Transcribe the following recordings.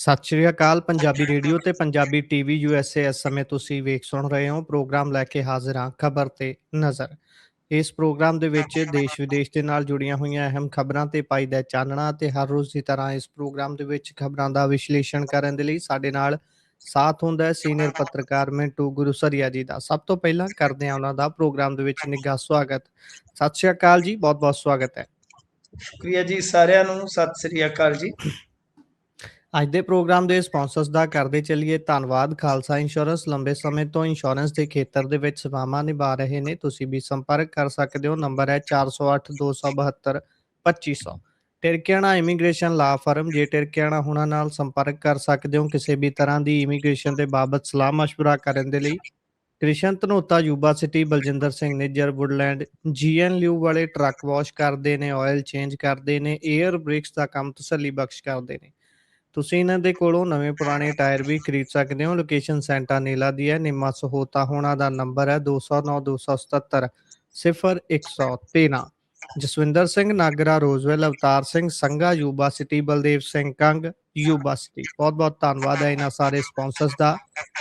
ਸਤਿ ਸ਼੍ਰੀ ਅਕਾਲ ਪੰਜਾਬੀ ਰੇਡੀਓ ਤੇ Punjabi TV USA ਇਸ ਸਮੇਂ ਤੁਸੀਂ ਵੇਖ ਸੁਣ ਰਹੇ ਹੋ ਪ੍ਰੋਗਰਾਮ ਲੈ ਕੇ ਹਾਜ਼ਰ ਹਾਂ ਖਬਰ ਤੇ ਨਜ਼ਰ। ਇਸ ਪ੍ਰੋਗਰਾਮ ਦੇ ਵਿੱਚ ਦੇਸ਼ ਵਿਦੇਸ਼ ਦੇ ਨਾਲ ਜੁੜੀਆਂ ਹੋਈਆਂ ਅਹਿਮ ਖਬਰਾਂ ਤੇ ਪਾਈਦਾ ਚਾਨਣਾ ਤੇ ਹਰ ਰੋਜ਼ ਦੀ ਤਰ੍ਹਾਂ ਇਸ ਪ੍ਰੋਗਰਾਮ ਦੇ ਵਿੱਚ ਖਬਰਾਂ ਦਾ ਵਿਸ਼ਲੇਸ਼ਣ ਕਰਨ ਦੇ ਲਈ ਸਾਡੇ ਨਾਲ ਸਾਥ ਹੁੰਦਾ ਹੈ ਸੀਨੀਅਰ ਪੱਤਰਕਾਰ ਮਿੰਟੂ ਗੁਰੂਸਰੀਆ ਜੀ ਦਾ। ਸਭ ਤੋਂ ਪਹਿਲਾਂ ਕਰਦੇ ਹਾਂ ਉਹਨਾਂ ਦਾ ਪ੍ਰੋਗਰਾਮ ਦੇ ਵਿੱਚ ਨਿੱਘਾ ਸਵਾਗਤ। ਸਤਿ ਸ਼੍ਰੀ ਅਕਾਲ ਜੀ, ਬਹੁਤ ਬਹੁਤ ਸਵਾਗਤ ਹੈ। ਸ਼ੁਕਰੀਆ ਜੀ ਸਾਰਿਆਂ ਨੂੰ, ਸਤਿ ਸ੍ਰੀ ਅਕਾਲ ਜੀ। ਅੱਜ ਦੇ ਪ੍ਰੋਗਰਾਮ ਦੇ ਸਪਾਂਸਰਸ ਦਾ ਕਰਦੇ ਚੱਲੀਏ ਧੰਨਵਾਦ। ਖਾਲਸਾ ਇੰਸ਼ੋਰੈਂਸ ਲੰਬੇ ਸਮੇਂ ਤੋਂ ਇੰਸ਼ੋਰੈਂਸ ਦੇ ਖੇਤਰ ਦੇ ਵਿੱਚ ਸੇਵਾਵਾਂ ਨਿਭਾ ਰਹੇ ਨੇ। ਤੁਸੀਂ ਵੀ ਸੰਪਰਕ ਕਰ ਸਕਦੇ ਹੋ। ਨੰਬਰ ਹੈ 408 272 2500। ਟਿਰਕਿਆਣਾ ਇਮੀਗ੍ਰੇਸ਼ਨ ਲਾ ਫਰਮ। ਜੇ ਟਿਰਕਿਆਣਾ ਹੁਣਾਂ ਨਾਲ ਸੰਪਰਕ ਕਰ ਸਕਦੇ ਹੋ ਕਿਸੇ ਵੀ ਤਰ੍ਹਾਂ ਦੀ ਇਮੀਗ੍ਰੇਸ਼ਨ ਦੇ ਬਾਬਤ ਸਲਾਹ ਮਸ਼ਵਰਾ ਕਰਨ ਦੇ ਲਈ। Krishan Dhanota Yuba City, Baljinder Singh Nijjar Woodland, GN Liu ਵਾਲੇ ਟਰੱਕ ਵਾਸ਼ ਕਰਦੇ ਨੇ, ਆਇਲ ਚੇਂਜ ਕਰਦੇ ਨੇ, ਏਅਰ ਬ੍ਰੇਕਸ ਦਾ ਕੰਮ ਤਸੱਲੀ ਬਖਸ਼ ਕਰਦੇ ਨੇ। ਤੁਸੀਂ ਇਹਨਾਂ ਦੇ ਕੋਲੋਂ ਨਵੇਂ ਪੁਰਾਣੇ ਟਾਇਰ ਵੀ ਖਰੀਦ ਸਕਦੇ ਹੋ। ਲੋਕੇਸ਼ਨ ਸੈਂਟਾ ਨੀਲਾ ਦੀ ਹੈ। ਨਿੰਮਾ ਸਹੋਤਾ ਹੋਣਾ ਦਾ ਨੰਬਰ ਹੈ 209 277 0113। Jaswinder Singh Nagra Roswell, Avtar Singh Sangha Yuba City, Baldev Singh Kang Yuba City. ਬਹੁਤ ਬਹੁਤ ਧੰਨਵਾਦ ਹੈ ਇਹਨਾਂ ਸਾਰੇ ਸਪਾਂਸਰਸ ਦਾ।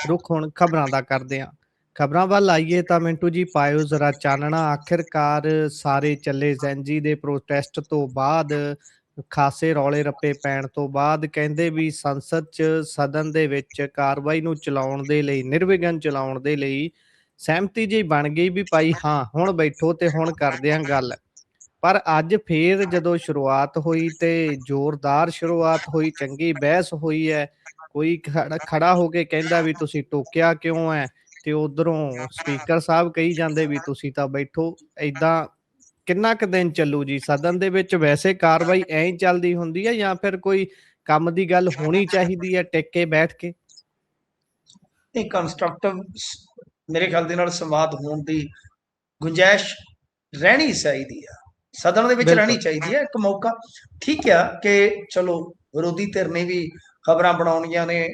ਰੁੱਖ ਹੁਣ ਖਬਰਾਂ ਦਾ ਕਰਦੇ ਹਾਂ। ਖਬਰਾਂ ਵੱਲ ਆਈਏ ਤਾਂ ਮਿੰਟੂ ਜੀ ਪਾਇਓ ਜ਼ਰਾ ਚਾਨਣਾ। ਆਖਿਰਕਾਰ ਸਾਰੇ ਚੱਲੇ ਜ਼ੈਨਜੀ ਦੇ ਪ੍ਰੋਟੈਸਟ ਤੋਂ ਬਾਅਦ, ਖਾਸੇ ਰੌਲੇ ਰੱਪੇ ਪੈਣ ਤੋਂ ਬਾਅਦ ਕਹਿੰਦੇ ਵੀ ਸੰਸਦ 'ਚ ਸਦਨ ਦੇ ਵਿੱਚ ਕਾਰਵਾਈ ਨੂੰ ਚਲਾਉਣ ਦੇ ਲਈ, ਨਿਰਵਿਘਨ ਚਲਾਉਣ ਦੇ ਲਈ ਸਹਿਮਤੀ ਜਿਹੀ ਬਣ ਗਈ ਵੀ ਭਾਈ ਹਾਂ ਹੁਣ ਬੈਠੋ ਤੇ ਹੁਣ ਕਰਦੇ ਆਂ ਗੱਲ। ਪਰ ਅੱਜ ਫੇਰ ਜਦੋਂ ਸ਼ੁਰੂਆਤ ਹੋਈ ਤੇ ਜ਼ੋਰਦਾਰ ਸ਼ੁਰੂਆਤ ਹੋਈ, ਚੰਗੀ ਬਹਿਸ ਹੋਈ ਹੈ। ਕੋਈ ਖੜਾ ਹੋ ਕੇ ਕਹਿੰਦਾ ਵੀ ਤੁਸੀਂ ਟੋਕਿਆ ਕਿਉਂ ਹੈ, ਤੇ ਉਧਰੋਂ ਸਪੀਕਰ ਸਾਹਿਬ ਕਹੀ ਜਾਂਦੇ ਵੀ ਤੁਸੀਂ ਤਾਂ ਬੈਠੋ। ਏਦਾਂ ਕਿੰਨਾ ਕੁ ਦਿਨ ਚੱਲੂ ਜੀ ਸਦਨ ਦੇ ਵਿੱਚ? ਵੈਸੇ ਕਾਰਵਾਈ ਐਂ ਹੀ ਚੱਲਦੀ ਹੁੰਦੀ ਹੈ ਜਾਂ ਫਿਰ ਕੋਈ ਕੰਮ ਦੀ ਗੱਲ ਹੋਣੀ ਚਾਹੀਦੀ ਹੈ ਟਿਕ ਕੇ ਬੈਠ ਕੇ? ਨਹੀਂ, ਕੰਸਟਰਕਟਿਵ ਮੇਰੇ ਖਿਆਲ ਦੇ ਨਾਲ ਸੰਵਾਦ ਹੋਣ ਦੀ ਗੁੰਜਾਇਸ਼ ਰਹਿਣੀ ਚਾਹੀਦੀ ਆ, ਸਦਨ ਦੇ ਵਿੱਚ ਰਹਿਣੀ ਬਿਲਕੁਲ ਚਾਹੀਦੀ ਹੈ। ਇੱਕ ਮੌਕਾ ਠੀਕ ਆ ਕਿ ਚਲੋ ਵਿਰੋਧੀ ਧਿਰ ਨੇ ਵੀ ਖਬਰਾਂ ਬਣਾਉਣੀਆਂ ਨੇ,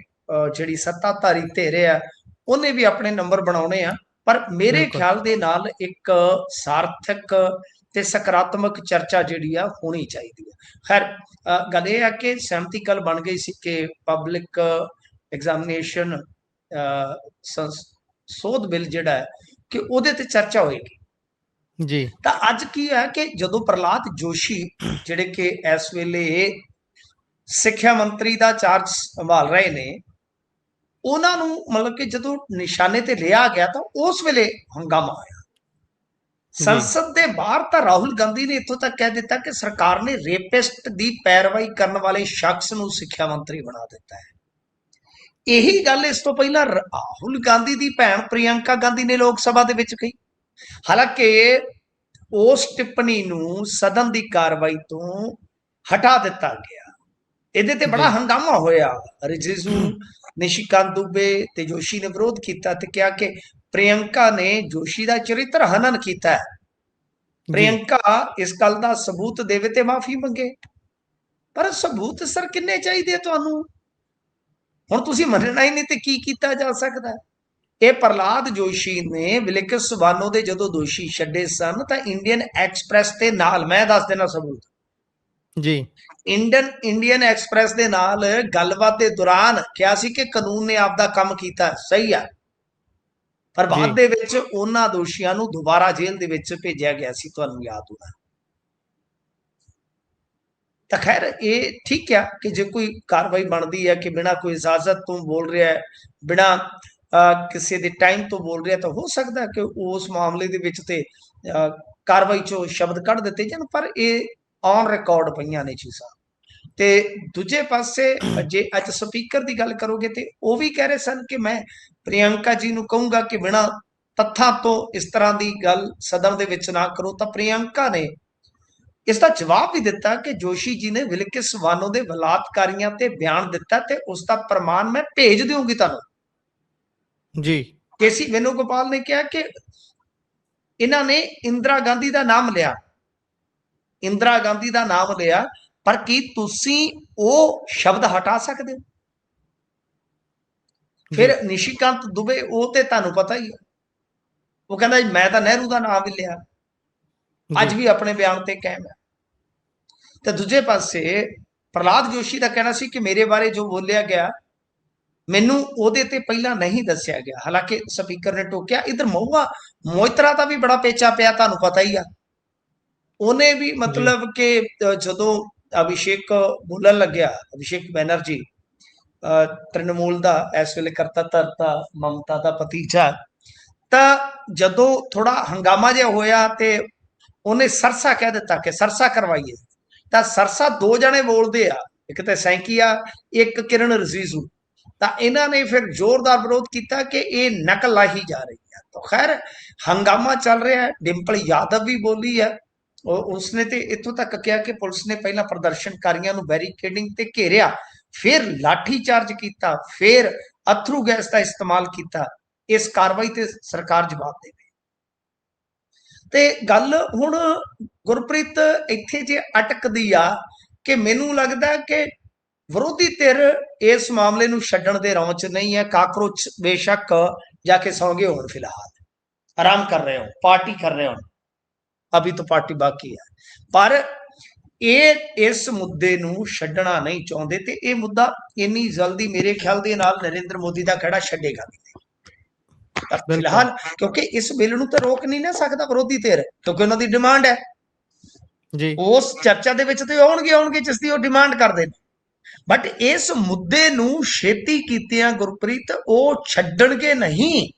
ਜਿਹੜੀ ਸੱਤਾਧਾਰੀ ਧਿਰ ਆ ਉਹਨੇ ਵੀ ਆਪਣੇ ਨੰਬਰ ਬਣਾਉਣੇ ਆ। ਪਰ ਮੇਰੇ ਬਿਲਕੁਲ ਖਿਆਲ ਦੇ ਨਾਲ ਇੱਕ ਸਾਰਥਕ ਤੇ ਸਕਾਰਾਤਮਕ ਚਰਚਾ ਜਿਹੜੀ ਆ ਹੋਣੀ ਚਾਹੀਦੀ ਹੈ। ਖੈਰ, ਗੱਲ ਇਹ ਆ ਕਿ ਸਹਿਮਤੀ ਕੱਲ ਬਣ ਗਈ ਸੀ ਕਿ ਪਬਲਿਕ ਐਗਜ਼ਾਮੀਨੇਸ਼ਨ ਸੋਧ ਬਿੱਲ ਜਿਹੜਾ ਹੈ ਕਿ ਉਹਦੇ ਤੇ ਚਰਚਾ ਹੋਏਗੀ। ਜੀ ਤਾਂ ਅੱਜ ਕੀ ਹੈ ਕਿ ਜਦੋਂ ਪ੍ਰਹਲਾਦ ਜੋਸ਼ੀ ਜਿਹੜੇ ਕਿ ਇਸ ਵੇਲੇ ਸਿੱਖਿਆ ਮੰਤਰੀ ਦਾ ਚਾਰਜ ਸੰਭਾਲ ਰਹੇ ਨੇ, ਉਹਨਾਂ ਨੂੰ ਮਤਲਬ ਕਿ ਜਦੋਂ ਨਿਸ਼ਾਨੇ ਤੇ ਲਿਆ ਗਿਆ ਤਾਂ ਉਸ ਵੇਲੇ ਹੰਗਾਮਾ ਆਇਆ। ਜੀ ਸੰਸਦ ਦੇ ਬਾਹਰ ਤਾਂ ਰਾਹੁਲ ਗਾਂਧੀ ਨੇ ਇੱਥੋਂ ਤੱਕ ਕਹਿ ਦਿੱਤਾ ਕਿ ਸਰਕਾਰ ਨੇ ਰੇਪਿਸਟ ਦੀ ਪੈਰਵਾਈ ਕਰਨ ਵਾਲੇ ਸ਼ਖਸ ਨੂੰ ਸਿੱਖਿਆ ਮੰਤਰੀ ਬਣਾ ਦਿੱਤਾ ਹੈ। ਇਹੀ ਗੱਲ ਇਸ ਤੋਂ ਪਹਿਲਾਂ ਰਾਹੁਲ ਗਾਂਧੀ ਦੀ ਭੈਣ ਪ੍ਰਿਯੰਕਾ ਗਾਂਧੀ ਨੇ ਲੋਕ ਸਭਾ ਦੇ ਵਿੱਚ ਕਹੀ। ਹਾਲਾਂਕਿ ਉਸ ਟਿੱਪਣੀ ਨੂੰ ਸਦਨ ਦੀ ਕਾਰਵਾਈ ਤੋਂ ਹਟਾ ਦਿੱਤਾ ਗਿਆ। ਇਹਦੇ ਤੇ ਬੜਾ ਜੀ ਹੰਗਾਮਾ ਹੋਇਆ। ਰਿਜਿਜੂ, ਨਿਸ਼ਿਕਾਂਤ ਦੁਬੇ ਤੇ ਜੋਸ਼ੀ ਨੇ ਵਿਰੋਧ ਕੀਤਾ ਤੇ ਕਿਹਾ ਕਿ ਪ੍ਰਿਯੰਕਾ ਨੇ ਜੋਸ਼ੀ ਦਾ ਚਰਿੱਤਰ ਹਨਨ ਕੀਤਾ ਹੈ। ਜੀ ਪ੍ਰਿਯੰਕਾ ਇਸ ਗੱਲ ਦਾ ਸਬੂਤ ਦੇਵੇ ਤੇ ਮਾਫੀ ਮੰਗੇ। ਪਰ ਸਬੂਤ ਸਰ ਕਿੰਨੇ ਚਾਹੀਦੇ ਤੁਹਾਨੂੰ? ਹੁਣ ਤੁਸੀਂ ਮੰਨਣਾ ਹੀ ਨਹੀਂ ਤੇ ਕੀ ਕੀਤਾ ਜਾ ਸਕਦਾ? ਇਹ ਪ੍ਰਹਲਾਦ ਜੋਸ਼ੀ ਨੇ ਵਿਲਕਿਸ ਸੁਬਾਨੋ ਦੇ ਜਦੋਂ ਦੋਸ਼ੀ ਛੱਡੇ ਸਨ ਤਾਂ ਇੰਡੀਅਨ ਐਕਸਪ੍ਰੈਸ ਦੇ ਨਾਲ, ਮੈਂ ਦੱਸ ਦੇਣਾ ਸਬੂਤ, ਜੀ ਇੰਡੀਅਨ ਐਕਸਪ੍ਰੈਸ ਦੇ ਨਾਲ ਗੱਲਬਾਤ ਦੇ ਦੌਰਾਨ ਕਿਹਾ ਸੀ ਕਿ ਕਾਨੂੰਨ ਨੇ ਆਪਦਾ ਕੰਮ ਕੀਤਾ, ਸਹੀ ਆ। ਪਰ ਬਾਅਦ ਦੇ ਵਿੱਚ ਉਹਨਾਂ ਦੋਸ਼ੀਆਂ ਨੂੰ ਦੁਬਾਰਾ ਜੇਲ੍ਹ ਦੇ ਵਿੱਚ ਭੇਜਿਆ ਗਿਆ ਸੀ, ਤੁਹਾਨੂੰ ਯਾਦ ਹੋਣਾ। ਤਾਂ ਖੈਰ ਇਹ ਠੀਕ ਆ ਕਿ ਜੇ ਕੋਈ ਕਾਰਵਾਈ ਬਣਦੀ ਹੈ ਕਿ ਬਿਨਾਂ ਕੋਈ ਇਜਾਜ਼ਤ ਤੋਂ ਬੋਲ ਰਿਹਾ ਹੈ, ਬਿਨਾਂ ਕਿਸੇ ਦੇ ਟਾਈਮ ਤੋਂ ਬੋਲ ਰਿਹਾ, ਤਾਂ ਹੋ ਸਕਦਾ ਕਿ ਉਸ ਮਾਮਲੇ ਦੇ ਵਿੱਚ ਤੇ ਕਾਰਵਾਈ ਚੋਂ ਸ਼ਬਦ ਕੱਢ ਦਿੱਤੇ ਜਾਣ। ਪਰ ਇਹ ਔਨ ਰਿਕਾਰਡ ਪਈਆਂ ਨੇ ਚੀਜ਼ਾਂ। ਤੇ ਦੂਜੇ ਪਾਸੇ ਜੇ ਅੱਜ ਸਪੀਕਰ ਦੀ ਗੱਲ ਕਰੋਗੇ ਤੇ ਉਹ ਵੀ ਕਹਿ ਰਹੇ ਸਨ ਕਿ ਮੈਂ ਪ੍ਰਿਯੰਕਾ ਜੀ ਨੂੰ ਕਹੂੰਗਾ ਕਿ ਬਿਨਾਂ ਤੱਥਾਂ ਤੋਂ ਇਸ ਤਰ੍ਹਾਂ ਦੀ ਗੱਲ ਸਦਨ ਦੇ ਵਿੱਚ ਨਾ ਕਰੋ। ਤਾਂ ਪ੍ਰਿਯੰਕਾ ਨੇ ਇਸ ਦਾ ਜਵਾਬ ਵੀ ਦਿੱਤਾ ਕਿ ਜੋਸ਼ੀ ਜੀ ਨੇ ਵਿਲਕਿਸ ਵਾਨੋ ਦੇ ਬਲਾਤਕਾਰੀਆਂ ਤੇ ਬਿਆਨ ਦਿੱਤਾ ਤੇ ਉਸ ਦਾ ਪ੍ਰਮਾਣ ਮੈਂ ਭੇਜ ਦਿਉਂਗੀ ਤੁਹਾਨੂੰ। ਜੀ ਕੇਸੀ ਵੇਣੁਗੋਪਾਲ ਨੇ ਕਿਹਾ ਕਿ ਇਹਨਾਂ ਨੇ ਇੰਦਰਾ ਗਾਂਧੀ ਦਾ ਨਾਮ ਲਿਆ, ਇੰਦਰਾ ਗਾਂਧੀ ਦਾ ਨਾਮ ਲਿਆ, ਪਰ ਕੀ ਤੁਸੀਂ ਉਹ ਸ਼ਬਦ ਹਟਾ ਸਕਦੇ ਹੋ? ਫਿਰ ਨਿਸ਼ਿਕਾਂਤ ਦੁਬੇ, ਉਹ ਤੇ ਤੁਹਾਨੂੰ ਪਤਾ ਹੀ ਹੈ, ਉਹ ਕਹਿੰਦਾ ਮੈਂ ਤਾਂ ਨਹਿਰੂ ਦਾ ਨਾਮ ਵੀ ਲਿਆ, ਅੱਜ ਵੀ ਆਪਣੇ ਬਿਆਨ ਤੇ ਕਾਇਮ ਹੈ। ਤੇ ਦੂਜੇ ਪਾਸੇ ਪ੍ਰਹਲਾਦ ਜੋਸ਼ੀ ਦਾ ਕਹਿਣਾ ਸੀ ਕਿ ਮੇਰੇ ਬਾਰੇ ਜੋ ਬੋਲਿਆ ਗਿਆ ਮੈਨੂੰ ਉਹਦੇ ਤੇ ਪਹਿਲਾਂ ਨਹੀਂ ਦੱਸਿਆ ਗਿਆ। ਹਾਲਾਂਕਿ ਸਪੀਕਰ ਨੇ ਟੋਕਿਆ। ਇਧਰ ਮਹੁਆ ਮੋਇਤਰਾ ਦਾ ਵੀ ਬੜਾ ਪੇਚਾ ਪਿਆ, ਤੁਹਾਨੂੰ ਪਤਾ ਹੀ ਆ। ਉਹਨੇ ਵੀ ਜੀ ਮਤਲਬ ਕਿ ਜਦੋਂ ਅਭਿਸ਼ੇਕ ਬੋਲਣ ਲੱਗਿਆ, ਅਭਿਸ਼ੇਕ ਬੈਨਰਜੀ ਤ੍ਰਿਣਮੂਲ ਦਾ ਇਸ ਵੇਲੇ ਕਰਤਾ ਧਰਤਾ ਮਮਤਾ ਦਾ ਭਤੀਜਾ, ਤਾਂ ਜਦੋਂ ਥੋੜਾ ਹੰਗਾਮਾ ਜਿਹਾ ਹੋਇਆ ਤੇ ਉਹਨੇ ਸਰਸਾ ਕਹਿ ਦਿੱਤਾ ਕਿ ਸਰਸਾ ਕਰਵਾਈਏ। ਤਾਂ ਸਰਸਾ ਦੋ ਜਣੇ ਬੋਲਦੇ ਆ, ਇੱਕ ਤੇ ਸੈਂਕੀਆ, ਇੱਕ ਕਿਰਨ ਰਜ਼ੀਜ਼ੂ। ਤਾਂ ਇਹਨਾਂ ਨੇ ਫਿਰ ਜ਼ੋਰਦਾਰ ਵਿਰੋਧ ਕੀਤਾ ਕਿ ਇਹ ਨਕਲ ਲਾਹੀ ਜਾ ਰਹੀ ਹੈ। ਤਾਂ ਖੈਰ ਹੰਗਾਮਾ ਚੱਲ ਰਿਹਾ ਹੈ। ਡਿੰਪਲ ਯਾਦਵ ਵੀ ਬੋਲੀ ਹੈ। ਉਸਨੇ ਤੇ ਇੱਥੋਂ ਤੱਕ ਕਿਹਾ ਕਿ ਪੁਲਿਸ ਨੇ ਪਹਿਲਾਂ ਪ੍ਰਦਰਸ਼ਨਕਾਰੀਆਂ ਨੂੰ ਬੈਰੀਕੇਡਿੰਗ ਤੇ ਘੇਰਿਆ, ਫਿਰ ਲਾਠੀ ਚਾਰਜ ਕੀਤਾ, ਫਿਰ ਅਥਰੂ ਗੈਸ ਦਾ ਇਸਤੇਮਾਲ ਕੀਤਾ। ਇਸ ਕਾਰਵਾਈ ਤੇ ਸਰਕਾਰ ਜਵਾਬ ਦੇਵੇ। ਤੇ ਗੱਲ ਹੁਣ ਗੁਰਪ੍ਰੀਤ ਇੱਥੇ ਜੇ ਅਟਕਦੀ ਆ ਕਿ ਮੈਨੂੰ ਲੱਗਦਾ ਕਿ ਵਿਰੋਧੀ ਧਿਰ ਇਸ ਮਾਮਲੇ ਨੂੰ ਛੱਡਣ ਦੇ ਰੌਂ ਚ ਨਹੀਂ ਹੈ। ਕਾਕਰੋਚ ਬੇਸ਼ੱਕ ਜਾ ਕੇ ਸੌਂ ਗਏ ਹੋਣ, ਫਿਲਹਾਲ ਆਰਾਮ ਕਰ ਰਹੇ ਹੋ, ਪਾਰਟੀ ਕਰ ਰਹੇ ਹੋ, ਅਭੀ ਤਾਂ ਪਾਰਟੀ ਬਾਕੀ ਹੈ। ਪਰ ਇਹ ਇਸ ਮੁੱਦੇ ਨੂੰ ਛੱਡਣਾ ਨਹੀਂ ਚਾਹੁੰਦੇ ਤੇ ਇਹ ਮੁੱਦਾ ਇੰਨੀ ਜਲਦੀ ਮੇਰੇ ਖਿਆਲ ਦੇ ਨਾਲ ਨਰਿੰਦਰ ਮੋਦੀ ਦਾ ਖੜਾ ਛੱਡੇਗਾ ਫਿਲਹਾਲ, ਕਿਉਂਕਿ ਇਸ ਬਿੱਲ ਨੂੰ ਤਾਂ ਰੋਕ ਨਹੀਂ ਨਾ ਸਕਦਾ ਵਿਰੋਧੀ ਧਿਰ, ਕਿਉਂਕਿ ਉਹਨਾਂ ਦੀ ਡਿਮਾਂਡ ਹੈ। ਜੀ ਉਸ ਚਰਚਾ ਦੇ ਵਿੱਚ ਤੇ ਆਉਣਗੇ ਜਿਸ ਦੀ ਉਹ ਡਿਮਾਂਡ ਕਰਦੇ ਨੇ। ਬਟ ਇਸ ਮੁੱਦੇ ਨੂੰ ਛੇਤੀ ਕੀਤਿਆਂ ਗੁਰਪ੍ਰੀਤ ਉਹ ਛੱਡਣਗੇ ਨਹੀਂ,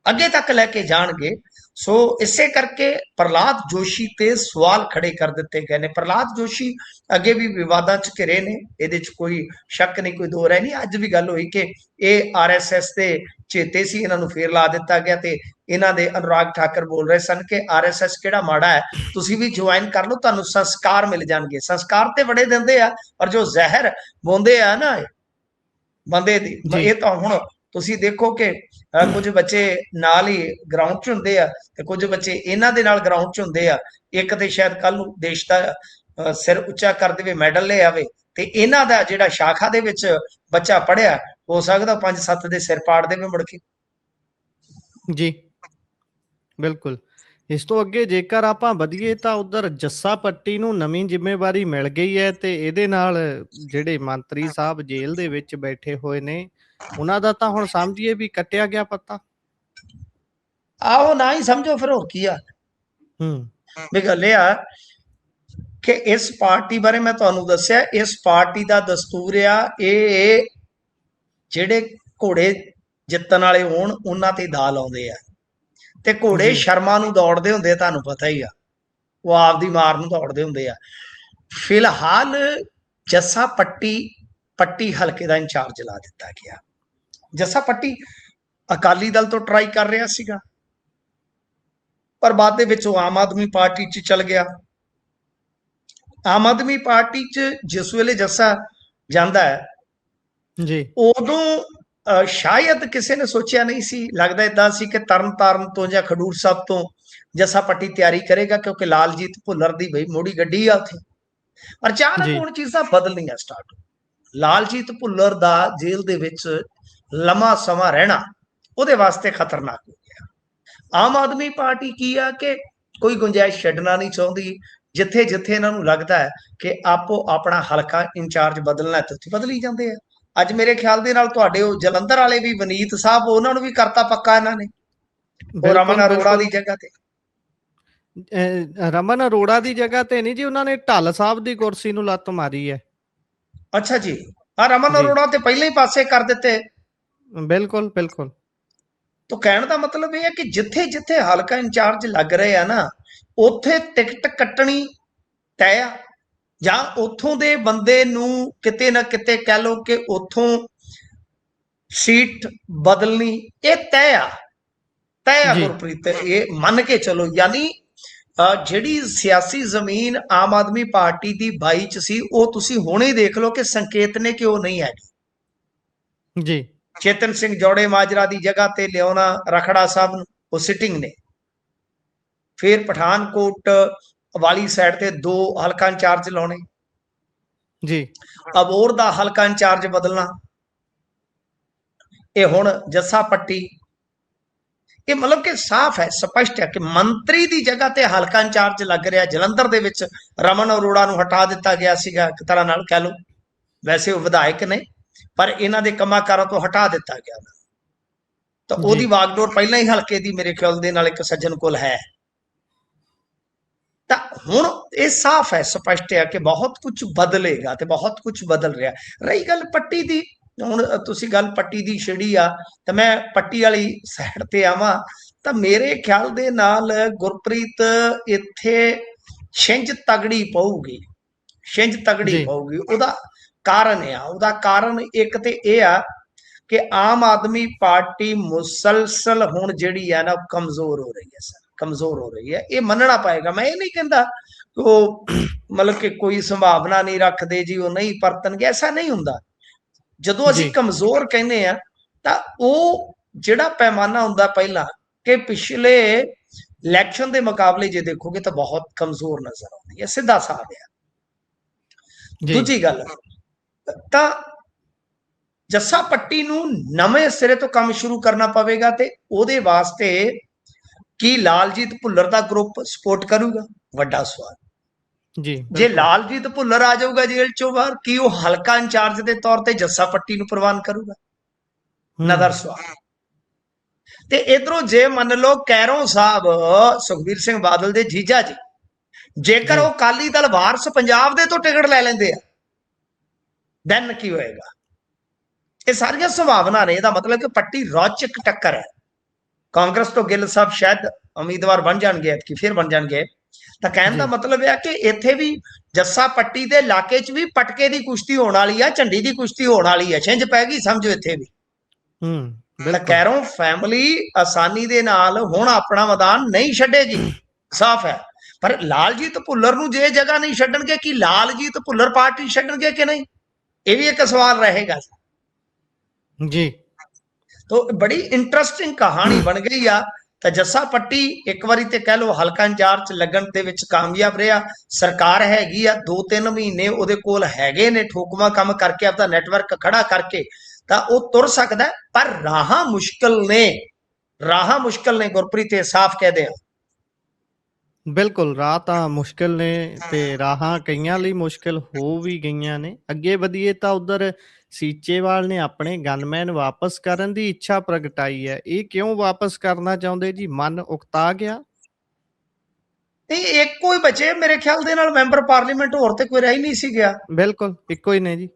ਅੱਗੇ ਤੱਕ ਲੈ ਕੇ ਜਾਣਗੇ। ਸੋ ਇਸੇ ਕਰਕੇ ਪ੍ਰਹਲਾਦ ਜੋਸ਼ੀ ਤੇ ਸਵਾਲ ਖੜੇ ਕਰ ਦਿੱਤੇ ਗਏ ਨੇ। ਪ੍ਰਹਲਾਦ ਜੋਸ਼ੀ ਅੱਗੇ ਵੀ ਵਿਵਾਦਾਂ ਚ ਘਿਰੇ ਨੇ, ਇਹਦੇ ਚ ਕੋਈ ਸ਼ੱਕ ਨਹੀਂ, ਕੋਈ ਦੋ ਰਾਏ ਨਹੀਂ। ਅੱਜ ਵੀ ਗੱਲ ਹੋਈ ਕਿ ਇਹ ਆਰਐਸਐਸ ਦੇ ਚੇਤੇ ਸੀ, ਇਹਨਾਂ ਨੂੰ ਫੇਰ ਲਾ ਦਿੱਤਾ ਗਿਆ। ਤੇ ਇਹਨਾਂ ਦੇ ਅਨੁਰਾਗ ਠਾਕਰ ਬੋਲ ਰਹੇ ਸਨ ਕਿ ਆਰਐਸਐਸ ਕਿਹੜਾ ਮਾੜਾ ਹੈ, ਤੁਸੀਂ ਵੀ ਜੁਆਇਨ ਕਰ ਲਓ, ਤੁਹਾਨੂੰ ਸੰਸਕਾਰ ਮਿਲ ਜਾਣਗੇ। ਸੰਸਕਾਰ ਤੇ ਬੜੇ ਦਿੰਦੇ ਆ, ਪਰ ਜੋ ਜ਼ਹਿਰ ਬੋਂਦੇ ਆ ਨਾ ਬੰਦੇ ਦੀ, ਇਹ ਤਾਂ ਹੁਣ ਤੁਸੀਂ ਦੇਖੋ ਕਿ ਕੁਝ ਬੱਚੇ ਨਾਲ ਹੀ ਗਰਾਊਂਡ 'ਚ ਹੁੰਦੇ ਆ ਤੇ ਕੁਝ ਬੱਚੇ ਇਹਨਾਂ ਦੇ ਨਾਲ ਗਰਾਊਂਡ 'ਚ ਹੁੰਦੇ ਆ। ਇੱਕ ਤੇ ਸ਼ਾਇਦ ਕੱਲ ਨੂੰ ਦੇਸ਼ ਦਾ ਸਿਰ ਉੱਚਾ ਕਰ ਦੇਵੇ, ਮੈਡਲ ਲੈ ਆਵੇ, ਤੇ ਇਹਨਾਂ ਦਾ ਜਿਹੜਾ ਸ਼ਾਖਾ ਦੇ ਵਿੱਚ ਬੱਚਾ ਪੜਿਆ, ਹੋ ਸਕਦਾ 5-7 ਦੇ ਸਿਰ ਪਾੜ ਦੇਵੇ ਮੁੜ ਕੇ। ਜੀ ਬਿਲਕੁਲ। ਇਸ ਤੋਂ ਅੱਗੇ ਜੇਕਰ ਆਪਾਂ ਵਧੀਏ ਤਾਂ ਉਧਰ ਜੱਸਾ ਪੱਟੀ ਨੂੰ ਨਵੀਂ ਜ਼ਿੰਮੇਵਾਰੀ ਮਿਲ ਗਈ ਹੈ ਤੇ ਇਹਦੇ ਨਾਲ ਜਿਹੜੇ ਮੰਤਰੀ ਸਾਹਿਬ ਜੇਲ੍ਹ ਦੇ ਵਿੱਚ ਬੈਠੇ ਹੋਏ ਨੇ ਉਹਨਾਂ ਦਾ ਤਾਂ ਹੁਣ ਸਮਝੀਏ ਵੀ ਕੱਟਿਆ ਗਿਆ ਪੱਤਾ। ਆਹੋ, ਨਾ ਹੀ ਸਮਝੋ ਫਿਰ ਹੋਰ ਕੀ ਆ। ਵੀ ਗੱਲ ਇਹ ਆ ਕਿ ਇਸ ਪਾਰਟੀ ਬਾਰੇ ਮੈਂ ਤੁਹਾਨੂੰ ਦੱਸਿਆ, ਇਸ ਪਾਰਟੀ ਦਾ ਦਸਤੂਰ ਆ ਇਹ ਜਿਹੜੇ ਘੋੜੇ ਜਿੱਤਣ ਵਾਲੇ ਹੋਣ ਉਹਨਾਂ ਤੇ ਦਾ ਲਾਉਂਦੇ ਆ, ਤੇ ਘੋੜੇ ਸ਼ਰਮਾ ਨੂੰ ਦੌੜਦੇ ਹੁੰਦੇ, ਤੁਹਾਨੂੰ ਪਤਾ ਹੀ ਆ, ਉਹ ਆਪਦੀ ਮਾਰ ਨੂੰ ਦੌੜਦੇ ਹੁੰਦੇ ਆ। ਫਿਲਹਾਲ ਜੱਸਾ ਪੱਟੀ ਹਲਕੇ ਦਾ ਇੰਚਾਰਜ ਲਾ ਦਿੱਤਾ ਗਿਆ। ਜੱਸਾ ਪੱਟੀ ਅਕਾਲੀ ਦਲ ਤੋਂ ਟਰਾਈ ਕਰ ਰਿਹਾ ਸੀਗਾ, ਪਰ ਬਾਅਦ ਦੇ ਵਿੱਚ ਉਹ ਆਮ ਆਦਮੀ ਪਾਰਟੀ 'ਚ ਚਲ ਗਿਆ। ਆਮ ਆਦਮੀ ਪਾਰਟੀ 'ਚ ਜਿਸ ਵੇਲੇ ਜੱਸਾ ਜਾਂਦਾ ਹੈ ਜੀ, ਉਦੋਂ ਸ਼ਾਇਦ ਕਿਸੇ ਨੇ ਸੋਚਿਆ ਨਹੀਂ ਸੀ, ਲੱਗਦਾ ਇਦਾਂ ਸੀ ਕਿ ਤਰਨਤਾਰਨ ਤੋਂ ਜਾਂ ਖਡੂਰ ਸਾਹਿਬ ਤੋਂ ਜੱਸਾ ਪੱਟੀ ਤਿਆਰੀ ਕਰੇਗਾ, ਕਿਉਂਕਿ ਲਾਲਜੀਤ ਭੁੱਲਰ ਦੀ ਬਈ ਮੋੜੀ ਗੱਡੀ ਆ ਉੱਥੇ। ਪਰ ਅਚਾਨਕ ਹੁਣ ਚੀਜ਼ਾਂ ਬਦਲਣੀਆਂ ਸਟਾਰਟ। ਲਾਲਜੀਤ ਭੁੱਲਰ ਦਾ ਜੇਲ੍ਹ ਦੇ ਵਿੱਚ ਲੰਮਾ ਸਮਾਂ ਰਹਿਣਾ ਉਹਦੇ ਵਾਸਤੇ ਖਤਰਨਾਕ ਹੋ ਗਿਆ। ਆਮ ਆਦਮੀ ਪਾਰਟੀ ਕੀ ਆ ਕਿ ਕੋਈ ਗੁੰਜਾਇਸ਼ ਛੱਡਣਾ ਨਹੀਂ ਚਾਹੁੰਦੀ। ਜਿੱਥੇ ਜਿੱਥੇ ਇਹਨਾਂ ਨੂੰ ਲੱਗਦਾ ਹੈ ਕਿ ਆਪੋ ਆਪਣਾ ਹਲਕਾ ਇੰਚਾਰਜ ਬਦਲਣਾ ਤੇ ਉੱਥੇ ਬਦਲੀ ਜਾਂਦੇ ਆ। ਅੱਜ ਮੇਰੇ ਖਿਆਲ ਦੇ ਨਾਲ ਤੁਹਾਡੇ ਉਹ ਜਲੰਧਰ ਵਾਲੇ ਵੀ ਵਨੀਤ ਸਾਹਿਬ, ਉਹਨਾਂ ਨੂੰ ਵੀ ਕਰਤਾ ਪੱਕਾ ਇਹਨਾਂ ਨੇ, ਉਹ ਰਮਨ ਅਰੋੜਾ ਦੀ ਜਗ੍ਹਾ ਤੇ। ਰਮਨ ਅਰੋੜਾ ਦੀ ਜਗ੍ਹਾ ਤੇ ਨਹੀਂ ਜੀ, ਉਹਨਾਂ ਨੇ ਢੱਲ ਸਾਹਿਬ ਦੀ ਕੁਰਸੀ ਨੂੰ ਲੱਤ ਮਾਰੀ ਹੈ। ਅੱਛਾ ਜੀ, ਹਾਂ, ਰਮਨ ਅਰੋੜਾ ਤੇ ਪਹਿਲਾਂ ਹੀ ਪਾਸੇ ਕਰ ਦਿੱਤੇ। ਬਿਲਕੁਲ ਬਿਲਕੁਲ। ਤਾਂ ਕਹਿਣ ਦਾ ਮਤਲਬ ਇਹ ਹੈ ਕਿ ਜਿੱਥੇ ਜਿੱਥੇ ਹਲਕਾ ਇੰਚਾਰਜ ਲੱਗ ਰਹੇ ਆ ਨਾ, ਉੱਥੇ ਟਿਕਟ ਕੱਟਣੀ ਤੈਅ ਆ, ਜਾਂ ਉੱਥੋਂ ਦੇ ਬੰਦੇ ਨੂੰ ਕਿਤੇ ਨਾ ਕਿਤੇ ਕਹਿ ਲਓ ਕਿ ਉੱਥੋਂ ਸੀਟ ਬਦਲਣੀ ਇਹ ਤੈਅ ਆ ਗੁਰਪ੍ਰੀਤ, ਇਹ ਮੰਨ ਕੇ ਚਲੋ। ਯਾਨੀ ਜਿਹੜੀ ਸਿਆਸੀ ਜ਼ਮੀਨ ਆਮ ਆਦਮੀ ਪਾਰਟੀ ਦੀ 22 ਚ ਸੀ, ਉਹ ਤੁਸੀਂ ਹੁਣੇ ਦੇਖ ਲਓ ਕਿ ਸੰਕੇਤ ਨੇ ਕਿ ਉਹ ਨਹੀਂ ਹੈਗੀ ਜੀ। ਚੇਤਨ ਸਿੰਘ ਜੋੜੇ ਮਾਜਰਾ ਦੀ ਜਗ੍ਹਾ ਤੇ ਲਿਆਉਣਾ ਰਖੜਾ ਸਾਹਿਬ ਨੂੰ, ਉਹ ਸਿਟਿੰਗ ਨੇ। ਫਿਰ ਪਠਾਨਕੋਟ ਵਾਲੀ ਸਾਈਡ ਤੇ 2 ਹਲਕਾ ਇੰਚਾਰਜ ਲਾਉਣੇ ਜੀ। ਅਬੋਰ ਦਾ ਹਲਕਾ ਇੰਚਾਰਜ ਬਦਲਣਾ, ਇਹ ਹੁਣ ਜੱਸਾ ਪੱਟੀ। ਇਹ ਮਤਲਬ ਕਿ ਸਾਫ਼ ਹੈ, ਸਪਸ਼ਟ ਹੈ ਕਿ ਮੰਤਰੀ ਦੀ ਜਗ੍ਹਾ ਤੇ ਹਲਕਾ ਇੰਚਾਰਜ ਲੱਗ ਰਿਹਾ। ਜਲੰਧਰ ਦੇ ਵਿੱਚ ਰਮਨ ਅਰੋੜਾ ਨੂੰ ਹਟਾ ਦਿੱਤਾ ਗਿਆ ਸੀਗਾ, ਇੱਕ ਤਰ੍ਹਾਂ ਨਾਲ ਕਹਿ ਲਓ। ਵੈਸੇ ਉਹ ਵਿਧਾਇਕ ਨੇ, ਪਰ ਇਹਨਾਂ ਦੇ ਕੰਮਾਂ-ਕਾਰਾਂ ਤੋਂ ਹਟਾ ਦਿੱਤਾ ਗਿਆ। ਤਾਂ ਉਹਦੀ ਵਾਗਡੋਰ ਪਹਿਲਾਂ ਹੀ ਹਲਕੇ ਦੀ ਮੇਰੇ ਖਿਆਲ ਦੇ ਨਾਲ ਇੱਕ ਸੱਜਣ ਕੋਲ ਹੈ। ਤਾਂ ਹੁਣ ਇਹ ਸਾਫ਼ ਹੈ, ਸਪਸ਼ਟ ਹੈ ਕਿ ਬਹੁਤ ਕੁਝ ਬਦਲੇਗਾ ਤੇ ਬਹੁਤ ਕੁਝ ਬਦਲ ਰਿਹਾ। ਰਹੀ ਗੱਲ ਪੱਟੀ ਦੀ, ਹੁਣ ਤੁਸੀਂ ਗੱਲ ਪੱਟੀ ਦੀ ਛੇੜੀ ਆ, ਤਾਂ ਮੈਂ ਪੱਟੀ ਵਾਲੀ ਸਾਈਡ ਤੇ ਆਵਾਂ। ਤਾਂ ਮੇਰੇ ਖਿਆਲ ਦੇ ਨਾਲ ਗੁਰਪ੍ਰੀਤ ਇੱਥੇ ਛਿੰਝ ਤਗੜੀ ਪਊਗੀ, ਛਿੰਝ ਤਗੜੀ ਪਊਗੀ। ਉਹਦਾ ਕਾਰਨ ਇੱਕ ਤੇ ਇਹ ਆ ਕਿ ਆਮ ਆਦਮੀ ਪਾਰਟੀ ਮੁਸਲਸਲ ਹੁਣ ਜਿਹੜੀ ਹੈ ਨਾ ਕਮਜ਼ੋਰ ਹੋ ਰਹੀ ਹੈ ਸਰ, ਕਮਜ਼ੋਰ ਹੋ ਰਹੀ ਹੈ। ਇਹ ਮੰਨਣਾ ਪਏਗਾ। ਮੈਂ ਇਹ ਨਹੀਂ ਕਹਿੰਦਾ ਕਿ ਉਹ ਮਤਲਬ ਕਿ ਕੋਈ ਸੰਭਾਵਨਾ ਨਹੀਂ ਰੱਖਦੇ ਜੀ, ਉਹ ਨਹੀਂ ਪਰਤਣਗੇ, ਐਸਾ ਨਹੀਂ ਹੁੰਦਾ। ਜਦੋਂ ਅਸੀਂ ਕਮਜ਼ੋਰ ਕਹਿੰਦੇ ਆ ਤਾਂ ਉਹ ਜਿਹੜਾ ਪੈਮਾਨਾ ਹੁੰਦਾ ਪਹਿਲਾਂ ਕਿ ਪਿਛਲੇ ਇਲੈਕਸ਼ਨ ਦੇ ਮੁਕਾਬਲੇ ਜੇ ਦੇਖੋਗੇ ਤਾਂ ਬਹੁਤ ਕਮਜ਼ੋਰ ਨਜ਼ਰ ਆਉਂਦੀ ਹੈ, ਸਿੱਧਾ ਸਾਫ਼ ਹੈ। ਦੂਜੀ ਗੱਲ ਤਾਂ ਜੱਸਾ ਪੱਟੀ ਨੂੰ ਨਵੇਂ ਸਿਰੇ ਤੋਂ ਕੰਮ ਸ਼ੁਰੂ ਕਰਨਾ ਪਵੇਗਾ ਤੇ ਉਹਦੇ ਵਾਸਤੇ ਕੀ ਲਾਲਜੀਤ ਭੁੱਲਰ ਦਾ ਗਰੁੱਪ ਸਪੋਰਟ ਕਰੂਗਾ? ਵੱਡਾ ਸਵਾਲ। ਜੇ ਲਾਲਜੀਤ ਭੁੱਲਰ ਆ ਜਾਊਗਾ ਜੇਲ੍ਹ ਚੋਂ ਬਾਹਰ, ਕੀ ਉਹ ਹਲਕਾ ਇੰਚਾਰਜ ਦੇ ਤੌਰ ਤੇ ਜੱਸਾ ਪੱਟੀ ਨੂੰ ਪ੍ਰਵਾਨ ਕਰੂਗਾ? ਨਜ਼ਰ ਸਵਾਲ। ਤੇ ਇਧਰੋਂ ਜੇ ਮੰਨ ਲਓ ਕੈਰੋਂ ਸਾਹਿਬ ਸੁਖਬੀਰ ਸਿੰਘ ਬਾਦਲ ਦੇ ਜੀਜਾ ਜੀ, ਜੇਕਰ ਉਹ ਅਕਾਲੀ ਦਲ ਵਾਰਸ ਪੰਜਾਬ ਦੇ ਤੋਂ ਟਿਕਟ ਲੈ ਲੈਂਦੇ ਆ, ਦੈਨ ਕੀ ਹੋਏਗਾ? ਇਹ ਸਾਰੀਆਂ ਸੰਭਾਵਨਾ ਨੇ। ਇਹਦਾ ਮਤਲਬ ਕਿ ਪੱਟੀ ਰੌਚਕ ਟੱਕਰ ਹੈ। ਕਾਂਗਰਸ ਤੋਂ ਗਿੱਲ ਸਾਹਿਬ ਸ਼ਾਇਦ ਉਮੀਦਵਾਰ ਬਣ ਜਾਣਗੇ, ਕਿ ਫਿਰ ਬਣ ਜਾਣਗੇ। ਤਾਂ ਕਹਿਣ ਦਾ ਮਤਲਬ ਹੈ ਕਿ ਇੱਥੇ ਵੀ ਜੱਸਾ ਪੱਟੀ ਦੇ ਇਲਾਕੇ 'ਚ ਵੀ ਪਟਕੇ ਦੀ ਕੁਸ਼ਤੀ ਹੋਣ ਵਾਲੀ ਆ, ਝੰਡੀ ਦੀ ਕੁਸ਼ਤੀ ਹੋਣ ਵਾਲੀ ਹੈ। ਛਿੰਝ ਪੈ ਗਈ ਸਮਝੋ ਇੱਥੇ ਵੀ। ਤਾਂ ਕੈਰੋਂ ਫੈਮਿਲੀ ਆਸਾਨੀ ਦੇ ਨਾਲ ਹੁਣ ਆਪਣਾ ਮੈਦਾਨ ਨਹੀਂ ਛੱਡੇਗੀ, ਸਾਫ਼ ਹੈ। ਪਰ ਲਾਲਜੀਤ ਭੁੱਲਰ ਨੂੰ ਜੇ ਜਗ੍ਹਾ ਨਹੀਂ ਛੱਡਣਗੇ, ਕਿ ਲਾਲਜੀਤ ਭੁੱਲਰ ਪਾਰਟੀ ਛੱਡਣਗੇ ਕਿ ਨਹੀਂ, ਇਹ ਵੀ ਇੱਕ ਸਵਾਲ ਰਹੇਗਾ ਜੀ। तो बड़ी इंटरेस्टिंग कहानी बन गई आ। तो जस्सा पट्टी एक बारी ते कह लो हल्का इंचार्ज लगन दे विच कामयाब रहा। सरकार हैगी आ 2-3 महीने उहदे कोल हैगे ने ठोकवा काम करके अपना नैटवर्क खड़ा करके तां ओह तुर सकदा है। पर राहां मुश्किल ने गुरप्रीत साफ कह दे। ਬਿਲਕੁਲ, ਰਾਹ ਤਾਂ ਮੁਸ਼ਕਿਲ ਨੇ ਤੇ ਰਾਹਾਂ ਕਈਆਂ ਲਈ ਮੁਸ਼ਕਿਲ ਹੋ ਵੀ ਗਈਆਂ ਨੇ। ਅੱਗੇ ਵਧੀਏ ਤਾਂ ਉਧਰ ਸੀਚੇਵਾਲ ਨੇ ਆਪਣੇ ਗਨਮੈਨ ਵਾਪਸ ਕਰਨ ਦੀ ਇੱਛਾ ਪ੍ਰਗਟਾਈ ਹੈ। ਇਹ ਕਿਉਂ ਵਾਪਸ ਕਰਨਾ ਚਾਹੁੰਦੇ ਜੀ? ਮਨ ਉਕਤਾ ਗਿਆ? ਇਹ ਇੱਕੋ ਹੀ ਬਚੇ ਮੇਰੇ ਖਿਆਲ ਦੇ ਨਾਲ ਮੈਂਬਰ ਪਾਰਲੀਮੈਂਟ, ਹੋਰ ਤੇ ਕੋਈ ਰਹਿ ਹੀ ਨਹੀਂ ਸੀ ਗਿਆ। ਬਿਲਕੁਲ ਇੱਕੋ ਹੀ ਨੇ ਜੀ।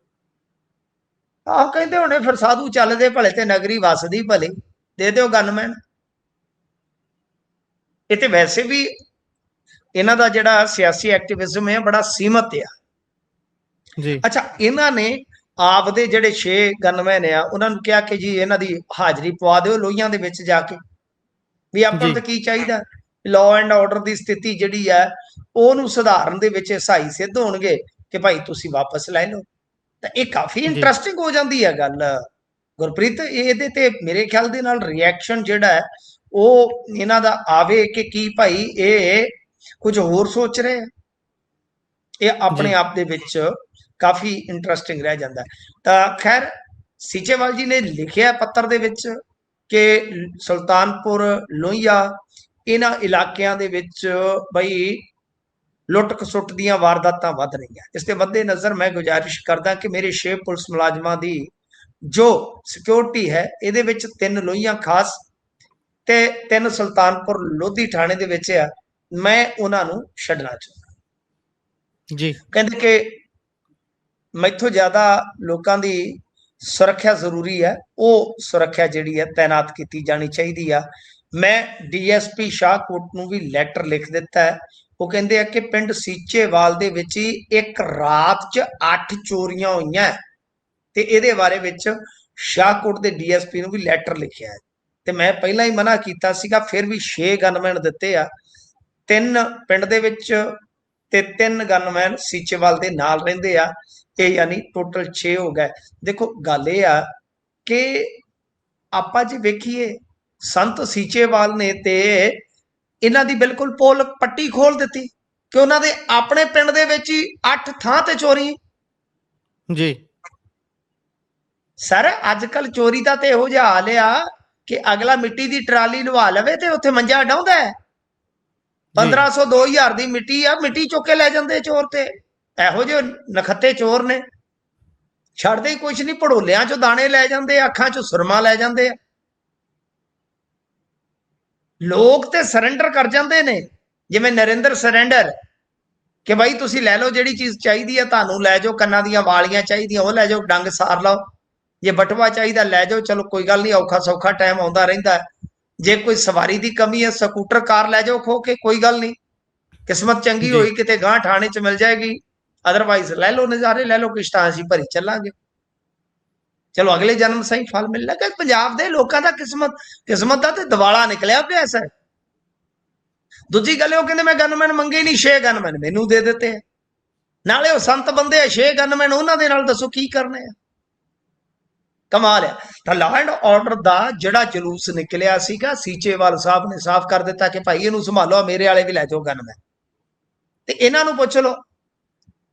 ਆਹ ਕਹਿੰਦੇ ਹੋਣੇ ਫਿਰ ਸਾਧੂ ਚੱਲਦੇ ਭਲੇ ਤੇ ਨਗਰੀ ਵਸਦੀ ਭਲੇ, ਦੇ ਦਿਓ ਗਨਮੈਨ। ਇਹ ਤੇ ਵੈਸੇ ਵੀ ਇਹਨਾਂ ਦਾ ਜਿਹੜਾ ਸਿਆਸੀ ਐਕਟਿਵਿਜ਼ਮ ਹੈ ਬੜਾ ਸੀਮਤ ਆ ਜੀ। ਅੱਛਾ, ਇਹਨਾਂ ਨੇ ਆਪਦੇ ਜਿਹੜੇ 6 ਗਨਮੈਨ ਆ ਉਹਨਾਂ ਨੂੰ ਕਿਹਾ ਕਿ ਜੀ ਇਹਨਾਂ ਦੀ ਹਾਜ਼ਰੀ ਪਵਾ ਦਿਓ ਲੋਹੀਆਂ ਦੇ ਵਿੱਚ ਜਾ ਕੇ, ਵੀ ਆਪਾਂ ਨੂੰ ਕੀ ਚਾਹੀਦਾ, ਲਾਅ ਐਂਡ ਆਰਡਰ ਦੀ ਸਥਿਤੀ ਜਿਹੜੀ ਹੈ ਉਹਨੂੰ ਸੁਧਾਰਨ ਦੇ ਵਿੱਚ ਸਹਾਈ ਸਿੱਧ ਹੋਣਗੇ ਕਿ ਭਾਈ ਤੁਸੀਂ ਵਾਪਸ ਲੈ ਲਓ। ਤਾਂ ਇਹ ਕਾਫੀ ਇੰਟਰਸਟਿੰਗ ਹੋ ਜਾਂਦੀ ਹੈ ਗੱਲ ਗੁਰਪ੍ਰੀਤ। ਇਹਦੇ ਤੇ ਮੇਰੇ ਖਿਆਲ ਦੇ ਨਾਲ ਰਿਐਕਸ਼ਨ ਜਿਹੜਾ ਹੈ ਉਹ ਇਹਨਾਂ ਦਾ ਆਵੇ ਕਿ ਕੀ ਭਾਈ ਇਹ ਕੁਝ ਹੋਰ ਸੋਚ ਰਹੇ ਆ। ਇਹ ਆਪਣੇ ਆਪ ਦੇ ਵਿੱਚ ਕਾਫੀ ਇੰਟਰਸਟਿੰਗ ਰਹਿ ਜਾਂਦਾ। ਤਾਂ ਖੈਰ ਸੀਚੇਵਾਲ ਜੀ ਨੇ ਲਿਖਿਆ ਪੱਤਰ ਦੇ ਵਿੱਚ ਕਿ ਸੁਲਤਾਨਪੁਰ ਲੋਹੀਆ ਇਹਨਾਂ ਇਲਾਕਿਆਂ ਦੇ ਵਿੱਚ ਬਈ ਲੁੱਟ ਖਸੁੱਟ ਦੀਆਂ ਵਾਰਦਾਤਾਂ ਵੱਧ ਰਹੀਆਂ। ਇਸ ਦੇ ਮੱਦੇ ਨਜ਼ਰ ਮੈਂ ਗੁਜ਼ਾਰਿਸ਼ ਕਰਦਾ ਕਿ ਮੇਰੇ 6 ਪੁਲਿਸ ਮੁਲਾਜ਼ਮਾਂ ਦੀ ਜੋ ਸਿਕਿਉਰਿਟੀ ਹੈ ਇਹਦੇ ਵਿੱਚ 3 ਲੋਹੀਆਂ ਖਾਸ ਤੇ 3 ਸੁਲਤਾਨਪੁਰ ਲੋਧੀ ਥਾਣੇ ਦੇ ਵਿੱਚ ਆ, ਮੈਂ ਉਹਨਾਂ ਨੂੰ ਛੱਡਣਾ ਚਾਹੁੰਦਾ ਜੀ। ਕਹਿੰਦੇ ਕਿ ਮੈਥੋਂ ਜ਼ਿਆਦਾ ਲੋਕਾਂ ਦੀ ਸੁਰੱਖਿਆ ਜ਼ਰੂਰੀ ਹੈ, ਉਹ ਸੁਰੱਖਿਆ ਜਿਹੜੀ ਹੈ ਤੈਨਾਤ ਕੀਤੀ ਜਾਣੀ ਚਾਹੀਦੀ ਆ। ਮੈਂ ਡੀਐਸਪੀ ਸ਼ਾਹਕੋਟ ਨੂੰ ਵੀ ਲੈਟਰ ਲਿਖ ਦਿੱਤਾ ਹੈ। ਉਹ ਕਹਿੰਦੇ ਆ ਕਿ ਪਿੰਡ ਸੀਚੇਵਾਲ ਦੇ ਵਿੱਚ ਹੀ ਇੱਕ ਰਾਤ 'ਚ 8 ਚੋਰੀਆਂ ਹੋਈਆਂ ਤੇ ਇਹਦੇ ਬਾਰੇ ਵਿੱਚ ਸ਼ਾਹਕੋਟ ਦੇ ਡੀਐਸਪੀ ਨੂੰ ਵੀ ਲੈਟਰ ਲਿਖਿਆ ਹੈ। ਤੇ ਮੈਂ ਪਹਿਲਾਂ ਹੀ ਮਨਾ ਕੀਤਾ ਸੀਗਾ, ਫਿਰ ਵੀ 6 ਗਨਮੈਨ ਦਿੱਤੇ ਆ, 3 ਪਿੰਡ ਦੇ ਵਿੱਚ ਤੇ 3 ਗਨਮੈਨ ਸੀਚੇਵਾਲ ਦੇ ਨਾਲ ਰਹਿੰਦੇ ਆ। ਇਹ ਯਾਨੀ ਟੋਟਲ 6 ਹੋ ਗਏ। ਦੇਖੋ ਗੱਲ ਇਹ ਆ ਕਿ ਆਪਾਂ ਜੇ ਵੇਖੀਏ ਸੰਤ ਸੀਚੇਵਾਲ ਨੇ ਤੇ ਇਹਨਾਂ ਦੀ ਬਿਲਕੁਲ ਪੋਲ ਪੱਟੀ ਖੋਲ ਦਿੱਤੀ ਕਿ ਉਹਨਾਂ ਦੇ ਆਪਣੇ ਪਿੰਡ ਦੇ ਵਿੱਚ ਹੀ 8 ਥਾਂ ਤੇ ਚੋਰੀ ਜੀ। ਸਰ ਅੱਜ ਕੱਲ ਚੋਰੀ ਦਾ ਤੇ ਇਹੋ ਜਿਹਾ ਹਾਲ ਆ ਕਿ ਅਗਲਾ ਮਿੱਟੀ ਦੀ ਟਰਾਲੀ ਲਵਾ ਲਵੇ ਤੇ ਉੱਥੇ ਮੰਜਾ ਡਾਉਂਦਾ ਹੈ। ਜੀ 1500 2000 ਦੀ ਮਿੱਟੀ ਆ, ਮਿੱਟੀ ਚੁੱਕ ਕੇ ਲੈ ਜਾਂਦੇ ਚੋਰ। ਤੇ ਇਹੋ ਜਿਹੇ ਨਖੱਤੇ ਚੋਰ ਨੇ, ਛੱਡਦੇ ਹੀ ਕੁਛ ਨਹੀਂ। ਭੜੋਲਿਆਂ ਚੋਂ ਦਾਣੇ ਲੈ ਜਾਂਦੇ ਆ, ਅੱਖਾਂ ਚੋਂ ਸੁਰਮਾ ਲੈ ਜਾਂਦੇ ਆ। ਲੋਕ ਤੇ ਸਰੈਂਡਰ ਕਰ ਜਾਂਦੇ ਨੇ, ਜਿਵੇਂ ਨਰਿੰਦਰ ਸਰੈਂਡਰ, ਕਿ ਬਾਈ ਤੁਸੀਂ ਲੈ ਲਓ ਜਿਹੜੀ ਚੀਜ਼ ਚਾਹੀਦੀ ਹੈ ਤੁਹਾਨੂੰ, ਲੈ ਜਾਓ। ਕੰਨਾਂ ਦੀਆਂ ਵਾਲੀਆਂ ਚਾਹੀਦੀਆਂ ਉਹ ਲੈ ਜਾਓ, ਡੰਗ ਸਾਰ ਲਓ। ਜੇ ਬਟਵਾ ਚਾਹੀਦਾ ਲੈ ਜਾਓ, ਚਲੋ ਕੋਈ ਗੱਲ ਨਹੀਂ, ਔਖਾ ਸੌਖਾ ਟਾਈਮ ਆਉਂਦਾ ਰਹਿੰਦਾ। ਜੇ ਕੋਈ ਸਵਾਰੀ ਦੀ ਕਮੀ ਹੈ, ਸਕੂਟਰ ਕਾਰ ਲੈ ਜਾਓ ਖੋ ਕੇ, ਕੋਈ ਗੱਲ ਨਹੀਂ, ਕਿਸਮਤ ਚੰਗੀ ਜੀ ਹੋਈ ਕਿਤੇ ਗਾਂ ਠਾਣੇ 'ਚ ਮਿਲ ਜਾਏਗੀ। ਅਦਰਵਾਈਜ਼ ਲੈ ਲਓ ਨਜ਼ਾਰੇ, ਲੈ ਲਓ ਕਿਸ਼ਤਾਂ, ਅਸੀਂ ਭਰੀ ਚੱਲਾਂਗੇ। ਚਲੋ ਅਗਲੇ ਜਨਮ ਸਹੀ ਫਲ ਮਿਲਣਾ। ਕਿ ਪੰਜਾਬ ਦੇ ਲੋਕਾਂ ਦਾ ਕਿਸਮਤ ਦਾ ਤੇ ਦਿਵਾਲਾ ਨਿਕਲਿਆ ਪਿਆ ਸਰ। ਦੂਜੀ ਗੱਲ ਉਹ ਕਹਿੰਦੇ ਮੈਂ ਗਨਮੈਨ ਮੰਗੇ ਨਹੀਂ, 6 ਗਨਮੈਨ ਮੈਨੂੰ ਦੇ ਦਿੱਤੇ ਆ। ਨਾਲੇ ਉਹ ਸੰਤ ਬੰਦੇ ਆ, 6 ਗਨਮੈਨ, ਉਹਨਾਂ ਦੇ ਨਾਲ ਦੱਸੋ ਕੀ ਕਰਨੇ ਆ। ਕਮਾਲ ਆ। ਤਾਂ ਲਾਅ ਐਂਡ ਆਰਡਰ ਦਾ ਜਿਹੜਾ ਜਲੂਸ ਨਿਕਲਿਆ ਸੀਗਾ, ਸੀਚੇਵਾਲ ਸਾਹਿਬ ਨੇ ਸਾਫ਼ ਕਰ ਦਿੱਤਾ ਕਿ ਭਾਈ ਇਹਨੂੰ ਸੰਭਾਲੋ, ਮੇਰੇ ਵਾਲੇ ਵੀ ਲੈ ਜਾਓ ਗਨਮੈਨ, ਤੇ ਇਹਨਾਂ ਨੂੰ ਪੁੱਛ ਲਓ।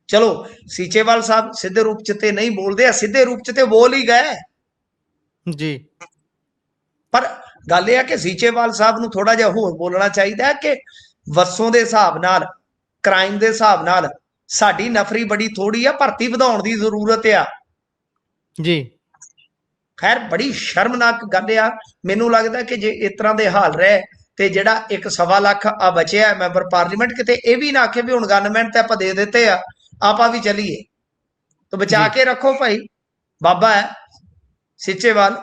ਚਲੋ ਸੀਚੇਵਾਲ ਸਾਹਿਬ ਸਿੱਧੇ ਰੂਪ ਚ ਤੇ ਨਹੀਂ ਬੋਲਦੇ ਆ, ਸਿੱਧੇ ਰੂਪ ਚ ਤੇ ਬੋਲ ਹੀ ਗਏ ਜੀ ਪਰ ਗੱਲ ਇਹ ਹੈ ਕਿ ਸੀਚੇਵਾਲ ਸਾਹਿਬ ਨੂੰ ਥੋੜਾ ਜਿਹਾ ਹੋਰ ਬੋਲਣਾ ਚਾਹੀਦਾ ਹੈ ਕਿ ਵਸੋਂ ਦੇ ਹਿਸਾਬ ਨਾਲ, ਕ੍ਰਾਈਮ ਦੇ ਹਿਸਾਬ ਨਾਲ ਸਾਡੀ ਨਫਰੀ ਬੜੀ ਥੋੜੀ ਆ, ਭਰਤੀ ਵਧਾਉਣ ਦੀ ਜ਼ਰੂਰਤ ਆ ਜੀ। ਖੈਰ ਬੜੀ ਸ਼ਰਮਨਾਕ ਗੱਲ ਆ। ਮੈਨੂੰ ਲੱਗਦਾ ਕਿ ਜੇ ਇਸ ਤਰ੍ਹਾਂ ਦੇ ਹਾਲ ਰਹੇ ਤੇ ਜਿਹੜਾ 1.25 ਲੱਖ ਆ ਬਚਿਆ ਮੈਂਬਰ ਪਾਰਲੀਮੈਂਟ, ਕਿਤੇ ਇਹ ਵੀ ਨਾ ਆਖੇ ਵੀ ਹੁਣ ਗਵਰਨਮੈਂਟ ਤੇ ਆਪਾਂ ਦੇ ਦਿੱਤੇ ਆ, ਆਪਾਂ ਵੀ ਚੱਲੀਏ। ਤਾਂ ਬਚਾ ਕੇ ਰੱਖੋ ਭਾਈ। ਬਾਬਾ ਹੈ ਸੀਚੇਵਾਲ,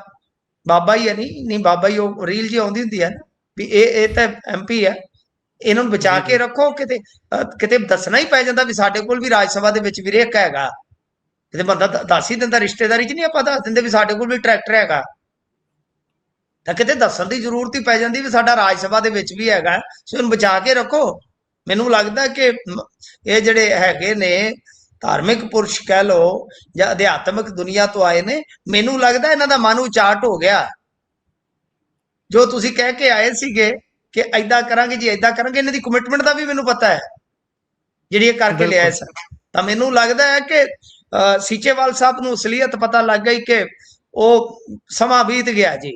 ਬਾਬਾ ਹੀ ਹੈ, ਨਹੀਂ ਬਾਬਾ ਹੀ, ਉਹ ਰੀਲ ਜੀ ਆਉਂਦੀ ਹੁੰਦੀ ਹੈ ਨਾ ਵੀ ਇਹ ਤਾਂ MP ਹੈ, ਇਹਨਾਂ ਨੂੰ ਬਚਾ ਕੇ ਰੱਖੋ। ਕਿਤੇ ਦੱਸਣਾ ਹੀ ਪੈ ਜਾਂਦਾ ਵੀ ਸਾਡੇ ਕੋਲ ਵੀ ਰਾਜ ਸਭਾ ਦੇ ਵਿੱਚ ਵੀ ਰੇਕ ਹੈਗਾ, ਕਿਤੇ ਬੰਦਾ ਦੱਸ ਹੀ ਦਿੰਦਾ, ਰਿਸ਼ਤੇਦਾਰੀ 'ਚ ਨਹੀਂ ਆਪਾਂ ਦੱਸ ਦਿੰਦੇ ਵੀ ਸਾਡੇ ਕੋਲ ਵੀ ਟਰੈਕਟਰ ਹੈਗਾ, ਤਾਂ ਕਿਤੇ ਦੱਸਣ ਦੀ ਜ਼ਰੂਰਤ ਹੀ ਪੈ ਜਾਂਦੀ ਵੀ ਸਾਡਾ ਰਾਜ ਸਭਾ ਦੇ ਵਿੱਚ ਵੀ ਹੈਗਾ। ਸੋ ਇਹਨੂੰ ਬਚਾ ਕੇ ਰੱਖੋ। ਮੈਨੂੰ ਲੱਗਦਾ ਕਿ ਇਹ ਜਿਹੜੇ ਹੈਗੇ ਨੇ ਧਾਰਮਿਕ ਪੁਰਸ਼ ਕਹਿ ਲਓ ਜਾਂ ਅਧਿਆਤਮਿਕ ਦੁਨੀਆ ਤੋਂ ਆਏ ਨੇ, ਮੈਨੂੰ ਲੱਗਦਾ ਇਹਨਾਂ ਦਾ ਮਨ ਉਚਾਟ ਹੋ ਗਿਆ। ਜੋ ਤੁਸੀਂ ਕਹਿ ਕੇ ਆਏ ਸੀਗੇ ਕਿ ਏਦਾਂ ਕਰਾਂਗੇ ਜੀ, ਏਦਾਂ ਕਰਾਂਗੇ, ਇਹਨਾਂ ਦੀ ਕਮਿਟਮੈਂਟ ਦਾ ਵੀ ਮੈਨੂੰ ਪਤਾ ਹੈ ਜਿਹੜੀ ਇਹ ਕਰਕੇ ਲਿਆਏ ਸਨ। ਤਾਂ ਮੈਨੂੰ ਲੱਗਦਾ ਹੈ ਕਿ ਸੀਚੇਵਾਲ ਸਾਹਿਬ ਨੂੰ ਅਸਲੀਅਤ ਪਤਾ ਲੱਗ ਗਈ ਕਿ ਉਹ ਸਮਾਂ ਬੀਤ ਗਿਆ ਜੀ,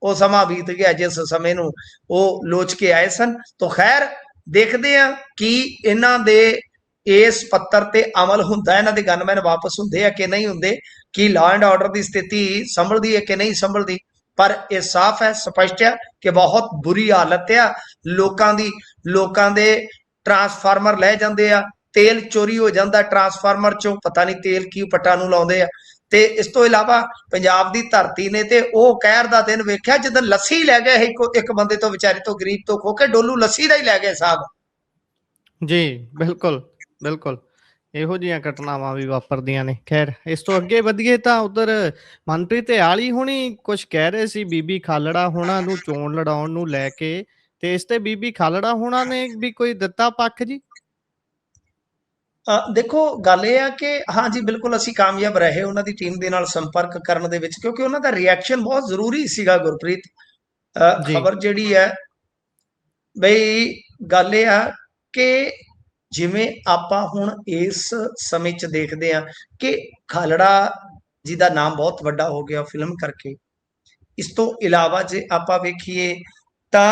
ਉਹ ਸਮਾਂ ਬੀਤ ਗਿਆ ਜਿਸ ਸਮੇਂ ਨੂੰ ਉਹ ਲੋਚ ਕੇ ਆਏ ਸਨ। ਤਾਂ ਖੈਰ ਦੇਖਦੇ ਆ ਕਿ ਇਹਨਾਂ ਦੇ ਇਸ ਪੱਤਰ ਤੇ ਅਮਲ ਹੁੰਦਾ, ਇਹਨਾਂ ਦੇ ਗਨਮੈਨ ਵਾਪਸ ਹੁੰਦੇ ਆ ਕਿ ਨਹੀਂ ਹੁੰਦੇ, ਕਿ ਲਾਅ ਐਂਡ ਆਰਡਰ ਦੀ ਸਥਿਤੀ ਸੰਭਲਦੀ ਹੈ ਕਿ ਨਹੀਂ ਸੰਭਲਦੀ। ਪਰ ਇਹ ਸਾਫ਼ ਹੈ, ਸਪਸ਼ਟ ਹੈ ਕਿ ਬਹੁਤ ਬੁਰੀ ਹਾਲਤ ਆ ਲੋਕਾਂ ਦੇ ਟਰਾਂਸਫਾਰਮਰ ਲੈ ਜਾਂਦੇ ਆ, ਤੇਲ ਚੋਰੀ ਹੋ ਜਾਂਦਾ ਟਰਾਂਸਫਾਰਮਰ ਚੋਂ, ਪਤਾ ਨਹੀਂ ਤੇਲ ਕੀ ਪੱਟਾਂ ਨੂੰ ਲਾਉਂਦੇ ਆ। ਤੇ ਇਸ ਤੋਂ ਇਲਾਵਾ ਪੰਜਾਬ ਦੀ ਧਰਤੀ ਨੇ ਤੇ ਉਹ ਕਹਿਰ ਦਾ ਦਿਨ ਵੇਖਿਆ ਜਦੋਂ ਲੱਸੀ ਲੈ ਗਏ ਇੱਕ ਬੰਦੇ ਤੋਂ, ਵਿਚਾਰੇ ਤੋਂ, ਗਰੀਬ ਤੋਂ ਖੋ ਕੇ ਡੋਲੂ ਲੱਸੀ ਦਾ ਹੀ ਲੈ ਗਏ ਸਾਹਿਬ ਜੀ। ਬਿਲਕੁਲ ਬਿਲਕੁਲ ਇਹੋ ਜਿਹੀਆਂ ਘਟਨਾਵਾਂ ਵੀ ਵਾਪਰਦੀਆਂ ਨੇ। ਖੈਰ ਇਸ ਤੋਂ ਅੱਗੇ ਵਧੀਏ ਤਾਂ ਉਧਰ ਮਨਪ੍ਰੀਤ ਆਲੀ ਹੁਣੀ ਕੁਝ ਕਹਿ ਰਹੇ ਸੀ ਬੀਬੀ ਖਾਲੜਾ ਹੋਣਾ ਨੂੰ ਚੋਣ ਲੜਾਉਣ ਨੂੰ ਲੈ ਕੇ, ਤੇ ਇਸ ਤੇ ਬੀਬੀ ਖਾਲੜਾ ਹੋਣਾ ਨੇ ਵੀ ਕੋਈ ਦਿੱਤਾ ਪੱਖ ਜੀ? ਦੇਖੋ ਗੱਲ ਇਹ ਆ ਕਿ ਹਾਂ ਜੀ ਬਿਲਕੁਲ ਅਸੀਂ ਕਾਮਯਾਬ ਰਹੇ ਉਹਨਾਂ ਦੀ ਟੀਮ ਦੇ ਨਾਲ ਸੰਪਰਕ ਕਰਨ ਦੇ ਵਿੱਚ, ਕਿਉਂਕਿ ਉਹਨਾਂ ਦਾ ਰਿਐਕਸ਼ਨ ਬਹੁਤ ਜ਼ਰੂਰੀ ਸੀਗਾ ਗੁਰਪ੍ਰੀਤ। ਖਬਰ ਜਿਹੜੀ ਹੈ ਬਈ ਗੱਲ ਇਹ ਆ ਕਿ ਜਿਵੇਂ ਆਪਾਂ ਹੁਣ ਇਸ ਸਮੇਂ 'ਚ ਦੇਖਦੇ ਆ ਕਿ ਖਾਲੜਾ ਜੀ ਦਾ ਨਾਮ ਬਹੁਤ ਵੱਡਾ ਹੋ ਗਿਆ ਫਿਲਮ ਕਰਕੇ। ਇਸ ਤੋਂ ਇਲਾਵਾ ਜੇ ਆਪਾਂ ਵੇਖੀਏ ਤਾਂ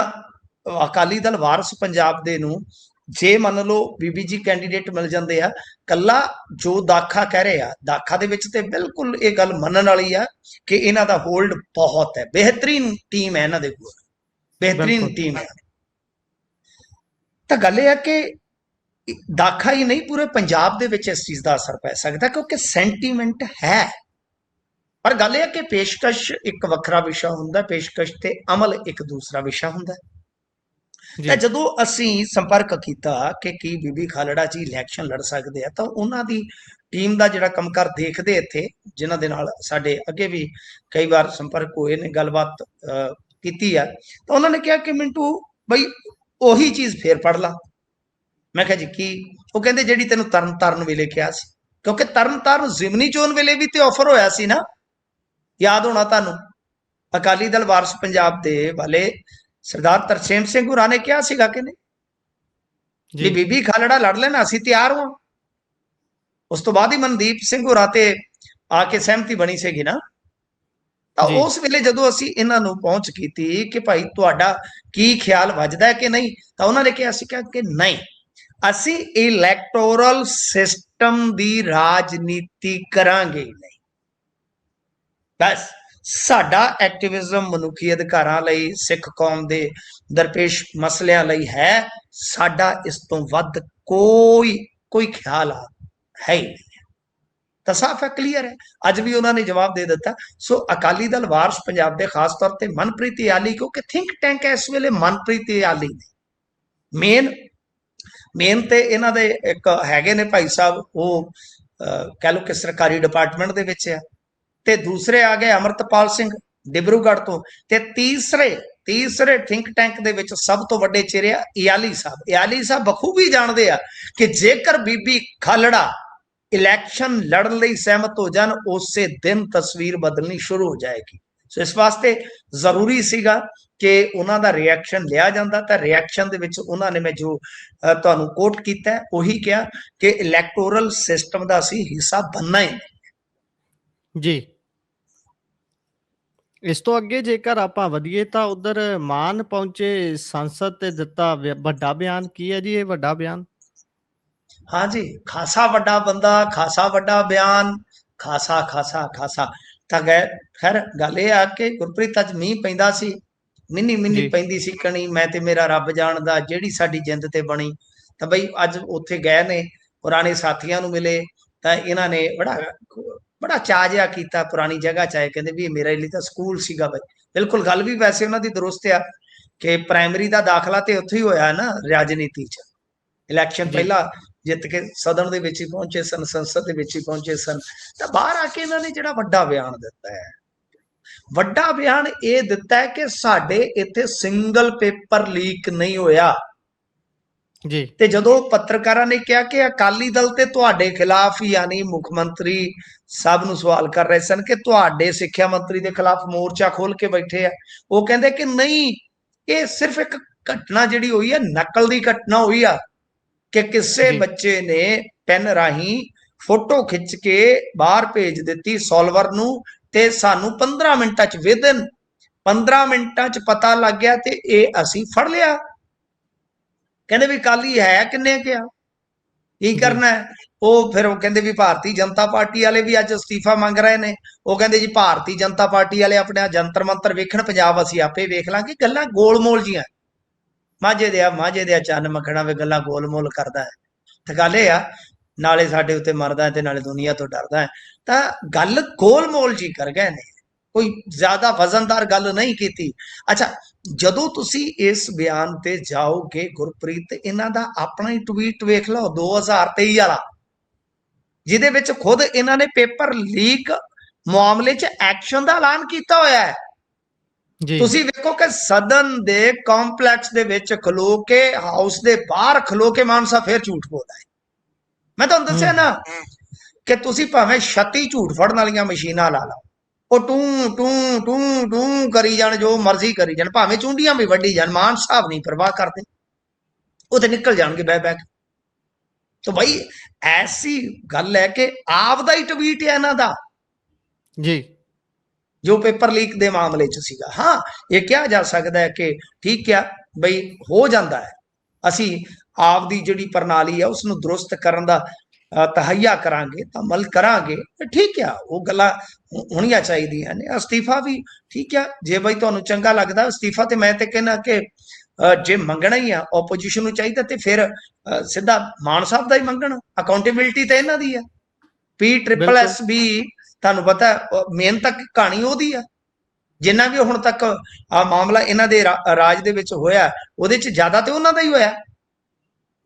ਅਕਾਲੀ ਦਲ ਵਾਰਸ ਪੰਜਾਬ ਦੇ ਨੂੰ ਜੇ ਮੰਨ ਲਓ ਬੀਬੀ ਜੀ ਕੈਂਡੀਡੇਟ ਮਿਲ ਜਾਂਦੇ ਆ, ਕੱਲਾ ਜੋ ਦਾਖਾ ਕਹਿ ਰਹੇ ਆ, ਦਾਖਾ ਦੇ ਵਿੱਚ ਤੇ ਬਿਲਕੁਲ ਇਹ ਗੱਲ ਮੰਨਣ ਵਾਲੀ ਆ ਕਿ ਇਹਨਾਂ ਦਾ ਹੋਲਡ ਬਹੁਤ ਹੈ, ਬਿਹਤਰੀਨ ਟੀਮ ਹੈ ਇਹਨਾਂ ਦੇ ਕੋਲ, ਬਿਹਤਰੀਨ ਟੀਮ ਹੈ। ਤਾਂ ਗੱਲ ਇਹ ਆ ਕਿ ਦਾਖਾ ਹੀ ਨਹੀਂ, ਪੂਰੇ ਪੰਜਾਬ ਦੇ ਵਿੱਚ ਇਸ ਚੀਜ਼ ਦਾ ਅਸਰ ਪੈ ਸਕਦਾ ਕਿਉਂਕਿ ਸੈਂਟੀਮੈਂਟ ਹੈ। ਪਰ ਗੱਲ ਇਹ ਹੈ ਕਿ ਪੇਸ਼ਕਸ਼ ਇੱਕ ਵੱਖਰਾ ਵਿਸ਼ਾ ਹੁੰਦਾ, ਪੇਸ਼ਕਸ਼ ਤੇ ਅਮਲ ਇੱਕ ਦੂਸਰਾ ਵਿਸ਼ਾ ਹੁੰਦਾ। ਤਾਂ ਜਦੋਂ ਅਸੀਂ ਸੰਪਰਕ ਕੀਤਾ ਕਿ ਕੀ ਬੀਬੀ ਖਾਲੜਾ ਜੀ ਇਲੈਕਸ਼ਨ ਲੜ ਸਕਦੇ ਆ, ਤਾਂ ਉਹਨਾਂ ਦੀ ਟੀਮ ਦਾ ਜਿਹੜਾ ਕੰਮਕਾਰ ਦੇਖਦੇ ਇੱਥੇ, ਜਿਨ੍ਹਾਂ ਦੇ ਨਾਲ ਸਾਡੇ ਅੱਗੇ ਵੀ ਕਈ ਵਾਰ ਸੰਪਰਕ ਹੋਏ ਨੇ, ਗੱਲਬਾਤ ਕੀਤੀ ਆ, ਤਾਂ ਉਹਨਾਂ ਨੇ ਕਿਹਾ ਕਿ ਮਿੰਟੂ ਬਈ ਉਹੀ ਚੀਜ਼ ਫੇਰ ਪੜ ਲਾ। ਮੈਂ ਕਿਹਾ ਜੀ ਕੀ? ਉਹ ਕਹਿੰਦੇ ਜਿਹੜੀ ਤੈਨੂੰ ਤਰਨ ਵੇਲੇ ਕਿਹਾ ਸੀ, ਕਿਉਂਕਿ ਤਰਨ ਜ਼ਿਮਨੀ ਚੋਣ ਵੇਲੇ ਵੀ ਤੇ ਆਫਰ ਹੋਇਆ ਸੀ ਨਾ, ਯਾਦ ਹੋਣਾ ਤੁਹਾਨੂੰ। ਅਕਾਲੀ ਦਲ ਵਾਰਸ ਪੰਜਾਬ ਦੇ ਵਾਲੇ ਸਰਦਾਰ ਤਰਸੇਮ ਸਿੰਘ ਹੋਰਾਂ ਨੇ ਕਿਹਾ ਸੀਗਾ ਕਿ ਨਹੀਂ ਵੀ ਬੀਬੀ ਖਾਲੜਾ ਲੜ ਲੈਣਾ, ਅਸੀਂ ਤਿਆਰ ਹਾਂ। ਉਸ ਤੋਂ ਬਾਅਦ ਹੀ ਮਨਦੀਪ ਸਿੰਘ ਹੋਰਾਂ ਤੇ ਆ ਕੇ ਸਹਿਮਤੀ ਬਣੀ ਸੀਗੀ ਨਾ। ਤਾਂ ਜੀ ਉਸ ਵੇਲੇ ਜਦੋਂ ਅਸੀਂ ਇਹਨਾਂ ਨੂੰ ਪਹੁੰਚ ਕੀਤੀ ਕਿ ਭਾਈ ਤੁਹਾਡਾ ਕੀ ਖਿਆਲ ਵੱਜਦਾ ਹੈ ਕਿ ਨਹੀਂ, ਤਾਂ ਉਹਨਾਂ ਨੇ ਕਿਹਾ, ਅਸੀਂ ਕਿਹਾ ਕਿ ਨਹੀਂ, ਅਸੀਂ ਇਲੈਕਟੋਰਲ ਸਿਸਟਮ ਦੀ ਰਾਜਨੀਤੀ ਕਰਾਂਗੇ ਨਹੀਂ। ਬਸ ਸਾਡਾ ਐਕਟਿਵਿਜ਼ਮ ਮਨੁੱਖੀ ਅਧਿਕਾਰਾਂ ਲਈ, ਸਿੱਖ ਕੌਮ ਦੇ ਦਰਪੇਸ਼ ਮਸਲਿਆਂ ਲਈ ਹੈ। ਸਾਡਾ ਇਸ ਤੋਂ ਵੱਧ ਕੋਈ ਖਿਆਲ ਹੈ ਹੀ ਨਹੀਂ। ਤਾਂ ਸਾਫ਼ ਹੈ, ਕਲੀਅਰ ਹੈ। ਅੱਜ ਵੀ ਉਹਨਾਂ ਨੇ ਜਵਾਬ ਦੇ ਦਿੱਤਾ। ਸੋ ਅਕਾਲੀ ਦਲ ਵਾਰਸ ਪੰਜਾਬ ਦੇ ਖਾਸ ਤੌਰ ਤੇ ਮਨਪ੍ਰੀਤ ਇਆਲੀ, ਕਿਉਂਕਿ ਥਿੰਕ ਟੈਂਕ ਹੈ ਇਸ ਵੇਲੇ ਮਨਪ੍ਰੀਤ ਇਆਲੀ ਨੇ ਮੇਨ ਤੇ ਇਹਨਾਂ ਦੇ ਇੱਕ ਹੈਗੇ ਨੇ ਭਾਈ ਸਾਹਿਬ, ਉਹ ਕਹਿ ਲਓ ਕਿ ਸਰਕਾਰੀ ਡਿਪਾਰਟਮੈਂਟ ਦੇ ਵਿੱਚ ਆ, ਤੇ ਦੂਸਰੇ ਆ ਗਏ ਅਮਰਤਪਾਲ ਸਿੰਘ ਡਿਬਰੂਗੜ੍ਹ ਤੋਂ, ਤੇ ਤੀਸਰੇ ਥਿੰਕ ਟੈਂਕ ਦੇ ਵਿੱਚ ਸਭ ਤੋਂ ਵੱਡੇ ਚਿਹਰੇ ਆ ਇਆਲੀ ਸਾਹਿਬ ਬਖੂਬੀ ਜਾਣਦੇ ਆ ਕਿ ਜੇਕਰ ਬੀਬੀ ਖਾਲੜਾ ਇਲੈਕਸ਼ਨ ਲੜਨ ਲਈ ਸਹਿਮਤ ਹੋ ਜਾਣ, ਉਸੇ ਦਿਨ ਤਸਵੀਰ ਬਦਲਣੀ ਸ਼ੁਰੂ ਹੋ ਜਾਏਗੀ। ਸੋ ਇਸ ਵਾਸਤੇ ਜ਼ਰੂਰੀ ਸੀਗਾ ਕਿ ਉਹਨਾਂ ਦਾ ਰਿਐਕਸ਼ਨ ਲਿਆ ਜਾਂਦਾ। ਤਾਂ ਰਿਐਕਸ਼ਨ ਦੇ ਵਿੱਚ ਉਹਨਾਂ ਨੇ, ਮੈਂ ਜੋ ਤੁਹਾਨੂੰ ਕੋਟ ਕੀਤਾ ਉਹੀ ਕਿਹਾ ਕਿ ਇਲੈਕਟੋਰਲ ਸਿਸਟਮ ਦਾ ਅਸੀਂ ਹਿੱਸਾ ਬਣਨਾ ਹੀ ਜੀ। ਇਸ ਤੋਂ ਅੱਗੇ ਜੇਕਰ ਆਪਾਂ ਵਧੀਏ ਤਾਂ ਉਧਰ ਮਾਨ ਪਹੁੰਚੇ, ਸੰਸਦ ਤੇ ਦਿੱਤਾ ਵੱਡਾ ਬਿਆਨ। ਕੀ ਹੈ ਜੀ ਇਹ ਵੱਡਾ ਬਿਆਨ? हाँ जी, खासा वड्डा बंदा, खासा वड्डा बयान, खासा ਤਾਂ ਖੈਰ ਗੱਲ ਇਹ ਆ ਕਿ ਗੁਰਪ੍ਰੀਤ ਅੱਜ ਮੀਂਹ ਪੈਂਦਾ ਸੀ, ਮਿੰਨੀ ਪੈਂਦੀ ਸੀ ਕਣੀ, ਮੈਂ ਤੇ ਮੇਰਾ ਰੱਬ ਜਾਣਦਾ ਜਿਹੜੀ ਸਾਡੀ ਜਿੰਦ ਤੇ ਬਣੀ। ਤਾਂ ਬਈ ਅੱਜ ਉੱਥੇ ਗਏ ਨੇ, ਪੁਰਾਣੇ ਸਾਥੀਆਂ ਨੂੰ ਮਿਲੇ, ਤਾਂ ਇਹਨਾਂ ਨੇ ਬੜਾ ਚਾਅ ਜਿਹਾ ਕੀਤਾ, ਪੁਰਾਣੀ ਜਗ੍ਹਾ ਚ ਆਏ, ਕਹਿੰਦੇ ਵੀ ਇਹ ਮੇਰੇ ਲਈ ਤਾਂ ਸਕੂਲ ਸੀਗਾ। ਬਈ ਬਿਲਕੁਲ ਗੱਲ ਵੀ ਵੈਸੇ ਉਹਨਾਂ ਦੀ ਦਰੁਸਤ ਆ ਕਿ ਪ੍ਰਾਇਮਰੀ ਦਾ ਦਾਖਲਾ ਤੇ ਉੱਥੇ ਹੀ ਹੋਇਆ ਨਾ, ਰਾਜਨੀਤੀ ਚ। ਇਲੈਕਸ਼ਨ ਪਹਿਲਾਂ ਜਿੱਤ ਕੇ ਸਦਨ ਦੇ ਵਿੱਚ ਹੀ ਪਹੁੰਚੇ ਸਨ, ਸੰਸਦ ਦੇ ਵਿੱਚ ਹੀ ਪਹੁੰਚੇ ਸਨ। ਤਾਂ ਬਾਹਰ ਆ ਕੇ ਇਹਨਾਂ ਨੇ ਜਿਹੜਾ ਵੱਡਾ ਬਿਆਨ ਦਿੱਤਾ ਹੈ, ਵੱਡਾ ਬਿਆਨ ਇਹ ਦਿੱਤਾ ਹੈ ਕਿ ਸਾਡੇ ਇੱਥੇ ਸਿੰਗਲ ਪੇਪਰ ਲੀਕ ਨਹੀਂ ਹੋਇਆ ਜੀ। ਤੇ ਜਦੋਂ ਪੱਤਰਕਾਰਾਂ ਨੇ ਕਿਹਾ ਕਿ ਅਕਾਲੀ ਦਲ ਤੇ ਤੁਹਾਡੇ ਖਿਲਾਫ, ਯਾਨੀ ਮੁੱਖ ਮੰਤਰੀ ਸਾਹਿਬ ਨੂੰ ਸਵਾਲ ਕਰ ਰਹੇ ਸਨ ਕਿ ਤੁਹਾਡੇ ਸਿੱਖਿਆ ਮੰਤਰੀ ਦੇ ਖਿਲਾਫ ਮੋਰਚਾ ਖੋਲ ਕੇ ਬੈਠੇ ਆ, ਉਹ ਕਹਿੰਦੇ ਕਿ ਨਹੀਂ, ਇਹ ਸਿਰਫ ਇੱਕ ਘਟਨਾ ਜਿਹੜੀ ਹੋਈ ਹੈ, ਨਕਲ ਦੀ ਘਟਨਾ ਹੋਈ ਆ ਕਿ ਕਿਸੇ ਬੱਚੇ ਨੇ ਪੈਨ ਰਾਹੀਂ ਫੋਟੋ ਖਿੱਚ ਕੇ ਬਾਹਰ ਭੇਜ ਦਿੱਤੀ ਸੋਲਵਰ ਨੂੰ, ਤੇ ਸਾਨੂੰ 15 ਮਿੰਟਾਂ ਚ, ਵਿਦਨ 15 ਮਿੰਟਾਂ ਚ ਪਤਾ ਲੱਗ ਗਿਆ, ਤੇ ਇਹ ਅਸੀਂ ਫੜ ਲਿਆ। ਕਹਿੰਦੇ ਵੀ ਕਾਲੀ ਹੈ ਕਿੰਨੇ ਕਿਹਾ, ਕੀ ਕਰਨਾ ਹੈ? ਉਹ ਫਿਰ ਉਹ ਕਹਿੰਦੇ ਵੀ ਭਾਰਤੀ ਜਨਤਾ ਪਾਰਟੀ ਵਾਲੇ ਵੀ ਅੱਜ ਅਸਤੀਫਾ ਮੰਗ ਰਹੇ ਨੇ। ਉਹ ਕਹਿੰਦੇ ਜੀ ਭਾਰਤੀ ਜਨਤਾ ਪਾਰਟੀ ਵਾਲੇ ਆਪਣੇ ਜੰਤਰ ਮੰਤਰ ਵੇਖਣ, ਪੰਜਾਬ ਅਸੀਂ ਆਪੇ ਵੇਖ ਲਾਂਗੇ। ਗੱਲਾਂ ਗੋਲਮੋਲ ਜੀਆਂ, ਮਾਝੇ ਦੇ ਚੰਨ ਮੱਖਣਾ ਵੇ ਗੱਲਾਂ ਗੋਲਮੋਲ ਕਰਦਾ ਹੈ। ਤੇ ਗੱਲ ਇਹ ਆ, ਨਾਲੇ ਸਾਡੇ ਉੱਤੇ ਮਰਦਾ ਹੈ ਤੇ ਨਾਲੇ ਦੁਨੀਆ ਤੋਂ ਡਰਦਾ ਹੈ। ਤਾਂ ਗੱਲ ਗੋਲਮੋਲ ਜੀ ਕਰ ਗਏ ਨੇ, ਕੋਈ ਜ਼ਿਆਦਾ ਵਜ਼ਨਦਾਰ ਗੱਲ ਨਹੀਂ ਕੀਤੀ। ਅੱਛਾ, ਜਦੋਂ ਤੁਸੀਂ ਇਸ ਬਿਆਨ ਤੇ ਜਾਓਗੇ ਗੁਰਪ੍ਰੀਤ, ਇਹਨਾਂ ਦਾ ਆਪਣਾ ਹੀ ਟਵੀਟ ਵੇਖ ਲਓ 2023 ਵਾਲਾ, ਜਿਹਦੇ ਵਿੱਚ ਖੁਦ ਇਹਨਾਂ ਨੇ ਪੇਪਰ ਲੀਕ ਮਾਮਲੇ 'ਚ ਐਕਸ਼ਨ ਦਾ ਐਲਾਨ ਕੀਤਾ ਹੋਇਆ ਹੈ। ਤੁਸੀਂ ਵੇਖੋ ਕਿ ਸਦਨ ਦੇ ਕੰਪਲੈਕਸ ਦੇ ਵਿੱਚ ਖਲੋ ਕੇ, ਹਾਊਸ ਦੇ ਬਾਹਰ ਖਲੋ ਕੇ ਮਾਨ ਸਾਹਿਬ ਫੇਰ ਝੂਠ ਬੋਲਦਾ ਹੈ। ਮੈਂ ਤੁਹਾਨੂੰ ਦੱਸਿਆ ਨਾ ਕਿ ਤੁਸੀਂ ਭਾਵੇਂ 36 ਝੂਠ ਫੜਨ ਵਾਲੀਆਂ ਮਸ਼ੀਨਾਂ ਲਾ ਲਓ, ਉਹ ਟੂ ਕਰੀ ਜਾਣ, ਜੋ ਮਰਜ਼ੀ ਕਰੀ ਜਾਣ, ਭਾਵੇਂ ਚੁੰਡੀਆਂ ਵੀ ਵੱਢੀ ਜਾਣ, ਮਾਨ ਸਾਹਿਬ ਨਹੀਂ ਪਰਵਾਹ ਕਰਦੇ, ਉਹ ਤੇ ਨਿਕਲ ਜਾਣਗੇ ਬਹਿ ਬਹਿ ਕੇ। ਤਾਂ ਬਈ ਐਸੀ ਗੱਲ ਹੈ ਕਿ ਆਪ ਦਾ ਹੀ ਟਵੀਟ ਹੈ ਇਹਨਾਂ ਦਾ ਜੀ, ਜੋ ਪੇਪਰ ਲੀਕ ਦੇ ਮਾਮਲੇ 'ਚ ਸੀਗਾ। ਹਾਂ, ਇਹ ਕਿਹਾ ਜਾ ਸਕਦਾ ਹੈ ਕਿ ਠੀਕ ਆ ਬਈ, ਹੋ ਜਾਂਦਾ ਹੈ, ਅਸੀਂ ਆਪ ਦੀ ਜਿਹੜੀ ਪ੍ਰਣਾਲੀ ਹੈ ਉਸ ਨੂੰ ਦਰੁਸਤ ਕਰਨ ਦਾ ਤਹਈਆ ਕਰਾਂਗੇ, ਤਾਂ ਅਮਲ ਕਰਾਂਗੇ, ਠੀਕ ਆ, ਉਹ ਗੱਲਾਂ ਹੋਣੀਆਂ ਚਾਹੀਦੀਆਂ ਨੇ। ਅਸਤੀਫਾ ਵੀ ਠੀਕ ਆ, ਜੇ ਬਈ ਤੁਹਾਨੂੰ ਚੰਗਾ ਲੱਗਦਾ ਅਸਤੀਫਾ, ਤੇ ਮੈਂ ਤੇ ਕਹਿੰਦਾ ਕਿ ਜੇ ਮੰਗਣਾ ਹੀ ਆ ਓਪੋਜੀਸ਼ਨ ਨੂੰ ਚਾਹੀਦਾ, ਤੇ ਫਿਰ ਸਿੱਧਾ ਮਾਨ ਸਾਹਿਬ ਦਾ ਹੀ ਮੰਗਣ। ਅਕਾਊਂਟੇਬਿਲਿਟੀ ਤਾਂ ਇਹਨਾਂ ਦੀ ਆ। PSSS ਵੀ ਤੁਹਾਨੂੰ ਪਤਾ ਮੇਨ ਤੱਕ ਕਹਾਣੀ ਉਹਦੀ ਆ। ਜਿੰਨਾ ਵੀ ਹੁਣ ਤੱਕ ਆ ਮਾਮਲਾ ਇਹਨਾਂ ਦੇ ਰਾਜ ਦੇ ਵਿੱਚ ਹੋਇਆ, ਉਹਦੇ 'ਚ ਜ਼ਿਆਦਾ ਤੇ ਉਹਨਾਂ ਦਾ ਹੀ ਹੋਇਆ।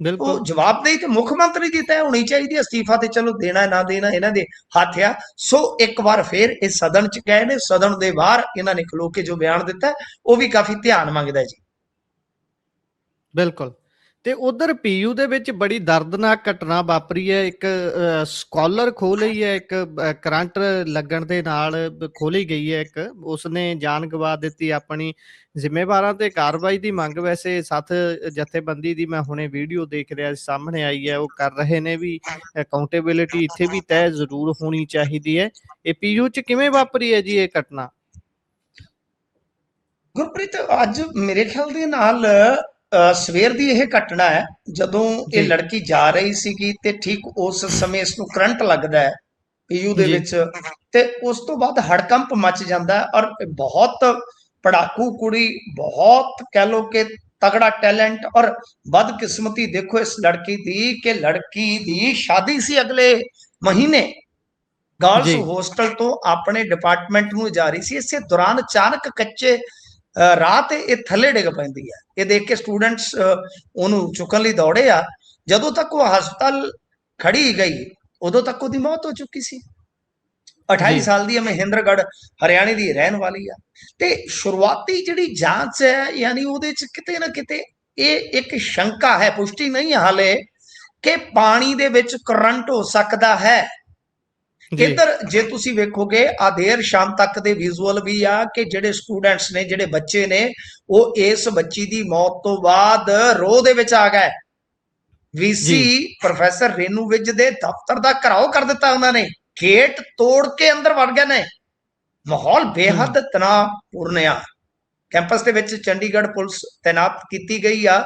ਬਿਲਕੁਲ, ਜਵਾਬਦੇਹੀ ਤੇ ਮੁੱਖ ਮੰਤਰੀ ਦੀ ਤੈਅ ਹੋਣੀ ਚਾਹੀਦੀ। ਅਸਤੀਫਾ ਤੇ ਚਲੋ ਦੇਣਾ ਨਾ ਦੇਣਾ ਇਹਨਾਂ ਦੇ ਹੱਥ ਆ। ਸੋ ਇੱਕ ਵਾਰ ਫੇਰ ਇਹ ਸਦਨ 'ਚ ਗਏ ਨੇ, ਸਦਨ ਦੇ ਬਾਹਰ ਇਹਨਾਂ ਨੇ ਖਲੋ ਕੇ ਜੋ ਬਿਆਨ ਦਿੱਤਾ ਉਹ ਵੀ ਕਾਫੀ ਧਿਆਨ ਮੰਗਦਾ ਜੀ। ਬਿਲਕੁਲ। ਤੇ ਉਧਰ ਪੀਯੂ ਦੇ ਵਿੱਚ ਬੜੀ ਦਰਦਨਾਕ ਘਟਨਾ ਵਾਪਰੀ ਹੈ। ਇੱਕ ਸਕਾਲਰ ਖੋਹ ਲਈ ਹੈ, ਇੱਕ ਕਰੰਟ ਲੱਗਣ ਦੇ ਨਾਲ ਖੋਲੀ ਗਈ ਹੈ, ਇੱਕ ਉਸਨੇ ਜਾਨ ਗਵਾ ਦਿੱਤੀ ਆਪਣੀ। ਜ਼ਿੰਮੇਵਾਰਾਂ ਤੇ ਕਾਰਵਾਈ ਦੀ ਮੰਗ ਵੈਸੇ ਸਾਥ ਜਥੇਬੰਦੀ ਦੀ ਮੈਂ ਹੁਣੇ ਵੀਡੀਓ ਦੇਖ ਰਿਹਾ, ਸਾਹਮਣੇ ਆਈ ਹੈ। ਉਹ ਕਰ ਰਹੇ ਨੇ ਵੀ ਅਕਾਊਂਟੇਬਿਲਿਟੀ ਇੱਥੇ ਵੀ ਤੈਅ ਜ਼ਰੂਰ ਹੋਣੀ ਚਾਹੀਦੀ ਹੈ। ਇਹ ਪੀਯੂ 'ਚ ਕਿਵੇਂ ਵਾਪਰੀ ਹੈ ਜੀ ਇਹ ਘਟਨਾ? ਗੁਰਪ੍ਰੀਤ, ਅੱਜ ਮੇਰੇ ਖਿਆਲ ਦੇ ਨਾਲ ਸਵੇਰ ਦੀ ਇਹ ਘਟਨਾ ਹੈ, ਜਦੋਂ ਇਹ ਜੀ, ਲੜਕੀ ਜਾ ਰਹੀ ਸੀਗੀ ਤੇ ਠੀਕ ਉਸ ਸਮੇਂ ਇਸ ਨੂੰ ਕਰੰਟ ਲੱਗਦਾ ਹੈ ਪੀਯੂ ਦੇ ਜੀ, ਵਿੱਚ, ਤੇ ਉਸ ਤੋਂ ਬਾਅਦ ਹੜਕੰਪ ਮਚ ਜਾਂਦਾ ਹੈ। ਔਰ ਬਹੁਤ ਪੜਾਕੂ ਕੁੜੀ, ਬਹੁਤ ਕਹਿ ਲੋ ਕਿ ਤਗੜਾ ਟੈਲੈਂਟ ਔਰ ਬਦਕਿਸਮਤੀ ਦੇਖੋ ਇਸ ਲੜਕੀ ਦੀ, ਕਿ ਲੜਕੀ ਦੀ ਸ਼ਾਦੀ ਸੀ ਅਗਲੇ ਮਹੀਨੇ, ਗਰਲਸ ਜੀ, ਹੋਸਟਲ ਤੋਂ ਆਪਣੇ ਡਿਪਾਰਟਮੈਂਟ ਨੂੰ ਜਾ ਰਹੀ ਸੀ। ਇਸੇ ਦੌਰਾਨ ਅਚਾਨਕ ਕੱਚੇ ਰਾਹ ਤੇ ਇਹ ਥੱਲੇ ਡਿੱਗ ਪੈਂਦੀ ਹੈ। ਇਹ ਦੇਖ ਕੇ ਸਟੂਡੈਂਟਸ ਉਹਨੂੰ ਚੁੱਕਣ ਲਈ ਦੌੜੇ ਆ। ਜਦੋਂ ਤੱਕ ਉਹ ਹਸਪਤਾਲ ਖੜੀ ਗਈ, ਉਦੋਂ ਤੱਕ ਉਹਦੀ ਮੌਤ ਹੋ ਚੁੱਕੀ ਸੀ। 28 ਜੀ, ਸਾਲ ਦੀ ਹੈ, ਮਹਿੰਦਰਗੜ੍ਹ ਹਰਿਆਣੇ ਦੀ ਰਹਿਣ ਵਾਲੀ ਆ। ਤੇ ਸ਼ੁਰੂਆਤੀ ਜਿਹੜੀ ਜਾਂਚ ਹੈ, ਯਾਨੀ ਉਹਦੇ ਚ ਕਿਤੇ ਨਾ ਕਿਤੇ ਇਹ ਇੱਕ ਸ਼ੰਕਾ ਹੈ, ਪੁਸ਼ਟੀ ਨਹੀਂ ਹੈ ਹਾਲੇ, ਕਿ ਪਾਣੀ ਦੇ ਵਿੱਚ ਕਰੰਟ ਹੋ ਸਕਦਾ ਹੈ। ਜੀ, ਇੱਧਰ ਜੇ ਤੁਸੀਂ ਵੇਖੋਗੇ ਆ ਦੇਰ ਸ਼ਾਮ ਤੱਕ ਦੇ ਵਿਜ਼ੂਅਲ ਵੀ ਆ, ਕਿ ਜਿਹੜੇ ਸਟੂਡੈਂਟਸ ਨੇ, ਜਿਹੜੇ ਬੱਚੇ ਨੇ, ਉਹ ਇਸ ਬੱਚੀ ਦੀ ਮੌਤ ਤੋਂ ਬਾਅਦ ਰੋਹ ਦੇ ਵਿੱਚ ਆ ਗਏ। ਵੀਸੀ ਜੀ, ਪ੍ਰੋਫੈਸਰ ਰੇਨੂ ਵਿਜ ਦੇ ਦਫ਼ਤਰ ਦਾ ਘਰਾਓ ਕਰ ਦਿੱਤਾ ਉਹਨਾਂ ਨੇ, ਗੇਟ ਤੋੜ ਕੇ ਅੰਦਰ ਵੜ ਗਏ ਨੇ। ਮਾਹੌਲ ਬੇਹੱਦ ਤਣਾਅਪੂਰਨ ਆ। ਕੈਂਪਸ ਦੇ ਵਿੱਚ ਚੰਡੀਗੜ੍ਹ ਪੁਲਿਸ ਤੈਨਾਤ ਕੀਤੀ ਗਈ ਆ,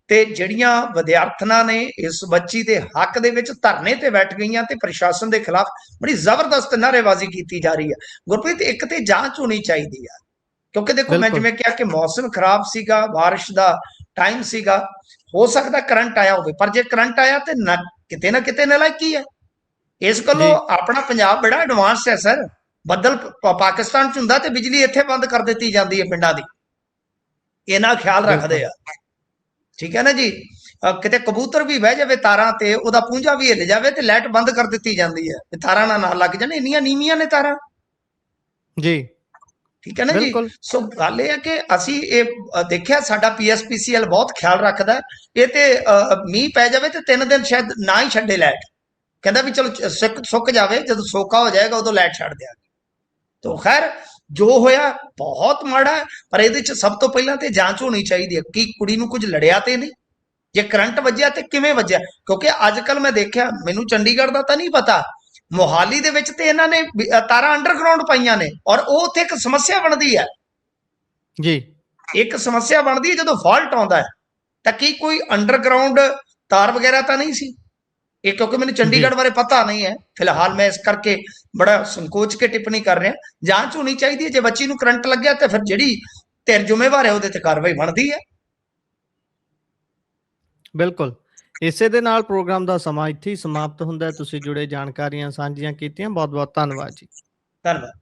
ਤੇ ਜਿਹੜੀਆਂ ਵਿਦਿਆਰਥਣਾਂ ਨੇ ਇਸ ਬੱਚੀ ਦੇ ਹੱਕ ਦੇ ਵਿੱਚ ਧਰਨੇ ਤੇ ਬੈਠ ਗਈਆਂ, ਤੇ ਪ੍ਰਸ਼ਾਸਨ ਦੇ ਖਿਲਾਫ ਬੜੀ ਜ਼ਬਰਦਸਤ ਨਾਅਰੇਬਾਜ਼ੀ ਕੀਤੀ ਜਾ ਰਹੀ ਹੈ। ਗੁਰਪ੍ਰੀਤ, ਇੱਕ ਤੇ ਜਾਂਚ ਹੋਣੀ ਚਾਹੀਦੀ ਆ, ਕਿਉਂਕਿ ਦੇਖੋ ਮੈਂ ਬਿਲਕੁਲ, ਜਿਵੇਂ ਕਿਹਾ ਕਿ ਮੌਸਮ ਖਰਾਬ ਸੀਗਾ, ਬਾਰਿਸ਼ ਦਾ ਟਾਈਮ ਸੀਗਾ, ਹੋ ਸਕਦਾ ਕਰੰਟ ਆਇਆ ਹੋਵੇ, ਪਰ ਜੇ ਕਰੰਟ ਆਇਆ ਤੇ ਨਾ ਕਿਤੇ ਨਲਾਇਕੀ ਹੈ। ਇਸ ਗੱਲੋਂ ਜੀ, ਆਪਣਾ ਪੰਜਾਬ ਬੜਾ ਐਡਵਾਂਸ ਹੈ ਸਰ। ਬੱਦਲ ਪਾਕਿਸਤਾਨ ਚ ਹੁੰਦਾ ਤੇ ਬਿਜਲੀ ਇੱਥੇ ਬੰਦ ਕਰ ਦਿੱਤੀ ਜਾਂਦੀ ਹੈ ਪਿੰਡਾਂ ਦੀ, ਇਹਨਾਂ ਖਿਆਲ ਰੱਖਦੇ ਬਿਲਕੁਲ, ਆ। ਠੀਕ ਹੈ ਨਾ ਜੀ। ਕਿਤੇ ਕਬੂਤਰ ਵੀ ਬਹਿ ਜਾਵੇ ਤਾਰਾਂ ਤੇ, ਉਹਦਾ ਪੂੰਝਾ ਵੀ ਹਿੱਲ ਜਾਵੇ ਤੇ ਲਾਈਟ ਬੰਦ ਕਰ ਦਿੱਤੀ ਜਾਂਦੀ ਹੈ, ਤੇ ਤਾਰਾਂ ਨਾ ਲੱਗ ਜਾਣ, ਇੰਨੀਆਂ ਨੀਵੀਆਂ ਨੇ ਤਾਰਾਂ। ਜੀ, ਠੀਕ ਹੈ ਨਾ ਜੀ। ਬਿਲਕੁਲ, ਸੋ ਗੱਲ ਇਹ ਹੈ ਕਿ ਅਸੀਂ ਇਹ ਦੇਖਿਆ, ਸਾਡਾ ਪੀਐਸਪੀਸੀਐਲ ਬਹੁਤ ਖਿਆਲ ਰੱਖਦਾ। ਇਹ ਤੇ ਮੀਂਹ ਪੈ ਜਾਵੇ ਤੇ 3 ਦਿਨ ਸ਼ਾਇਦ ਨਾ ਹੀ ਛੱਡੇ ਲਾਈਟ, ਕਹਿੰਦਾ ਵੀ ਚਲੋ ਸੁੱਕ ਜਾਵੇ, ਜਦੋਂ ਸੋਕਾ ਹੋ ਜਾਏਗਾ ਉਦੋਂ ਲਾਈਟ ਛੱਡ ਦਿਆਂਗੇ। ਤੋ ਖੈਰ, ਜੋ ਹੋਇਆ ਬਹੁਤ ਮਾੜਾ ਹੈ, ਪਰ ਇਹਦੇ ਚ ਸਭ ਤੋਂ ਪਹਿਲਾਂ ਤੇ ਜਾਂਚ ਹੋਣੀ ਚਾਹੀਦੀ ਹੈ ਕਿ ਕੁੜੀ ਨੂੰ ਕੁਝ ਲੜਿਆ ਤੇ ਨਹੀਂ, ਜੇ ਕਰੰਟ ਵੱਜਿਆ ਤੇ ਕਿਵੇਂ ਵੱਜਿਆ। ਕਿਉਂਕਿ ਅੱਜ ਕੱਲ ਮੈਂ ਦੇਖਿਆ, ਮੈਨੂੰ ਚੰਡੀਗੜ੍ਹ ਦਾ ਤਾਂ ਨਹੀਂ ਪਤਾ, ਮੋਹਾਲੀ ਦੇ ਵਿੱਚ ਤੇ ਇਹਨਾਂ ਨੇ ਤਾਰਾਂ ਅੰਡਰਗਰਾਉਂਡ ਪਾਈਆਂ ਨੇ, ਔਰ ਉਹ ਉੱਥੇ ਇੱਕ ਸਮੱਸਿਆ ਬਣਦੀ ਹੈ। ਜੀ, ਇੱਕ ਸਮੱਸਿਆ ਬਣਦੀ ਹੈ ਜਦੋਂ ਫਾਲਟ ਆਉਂਦਾ ਹੈ, ਤਾਂ ਕੀ ਕੋਈ ਅੰਡਰਗਰਾਉਂਡ ਤਾਰ ਵਗੈਰਾ ਤਾਂ ਨਹੀਂ ਸੀ। ਇਹ ਕਿਉਂਕਿ ਮੈਨੂੰ ਜੀ, ਚੰਡੀਗੜ੍ਹ ਬਾਰੇ ਪਤਾ ਨਹੀਂ ਹੈ ਫਿਲਹਾਲ, ਮੈਂ ਇਸ ਕਰਕੇ ਬੜਾ ਸੰਕੋਚ ਕੇ ਟਿੱਪਣੀ ਕਰ ਰਿਹਾ। ਜਾਂਚ ਹੋਣੀ ਚਾਹੀਦੀ ਹੈ, ਜੇ ਬੱਚੀ ਨੂੰ ਕਰੰਟ ਲੱਗਿਆ ਤੇ ਫਿਰ ਜਿਹੜੀ ਧਿਰ ਜ਼ਿੰਮੇਵਾਰ ਹੈ ਉਹਦੇ ਤੇ ਕਾਰਵਾਈ ਬਣਦੀ ਹੈ। ਬਿਲਕੁਲ। ਇਸੇ ਦੇ ਨਾਲ ਪ੍ਰੋਗਰਾਮ ਦਾ ਸਮਾਂ ਇੱਥੇ ਹੀ ਸਮਾਪਤ ਹੁੰਦਾ ਹੈ। ਤੁਸੀਂ ਜੁੜੇ, ਜਾਣਕਾਰੀਆਂ ਸਾਂਝੀਆਂ ਕੀਤੀਆਂ, ਬਹੁਤ ਬਹੁਤ ਧੰਨਵਾਦ ਜੀ। ਧੰਨਵਾਦ।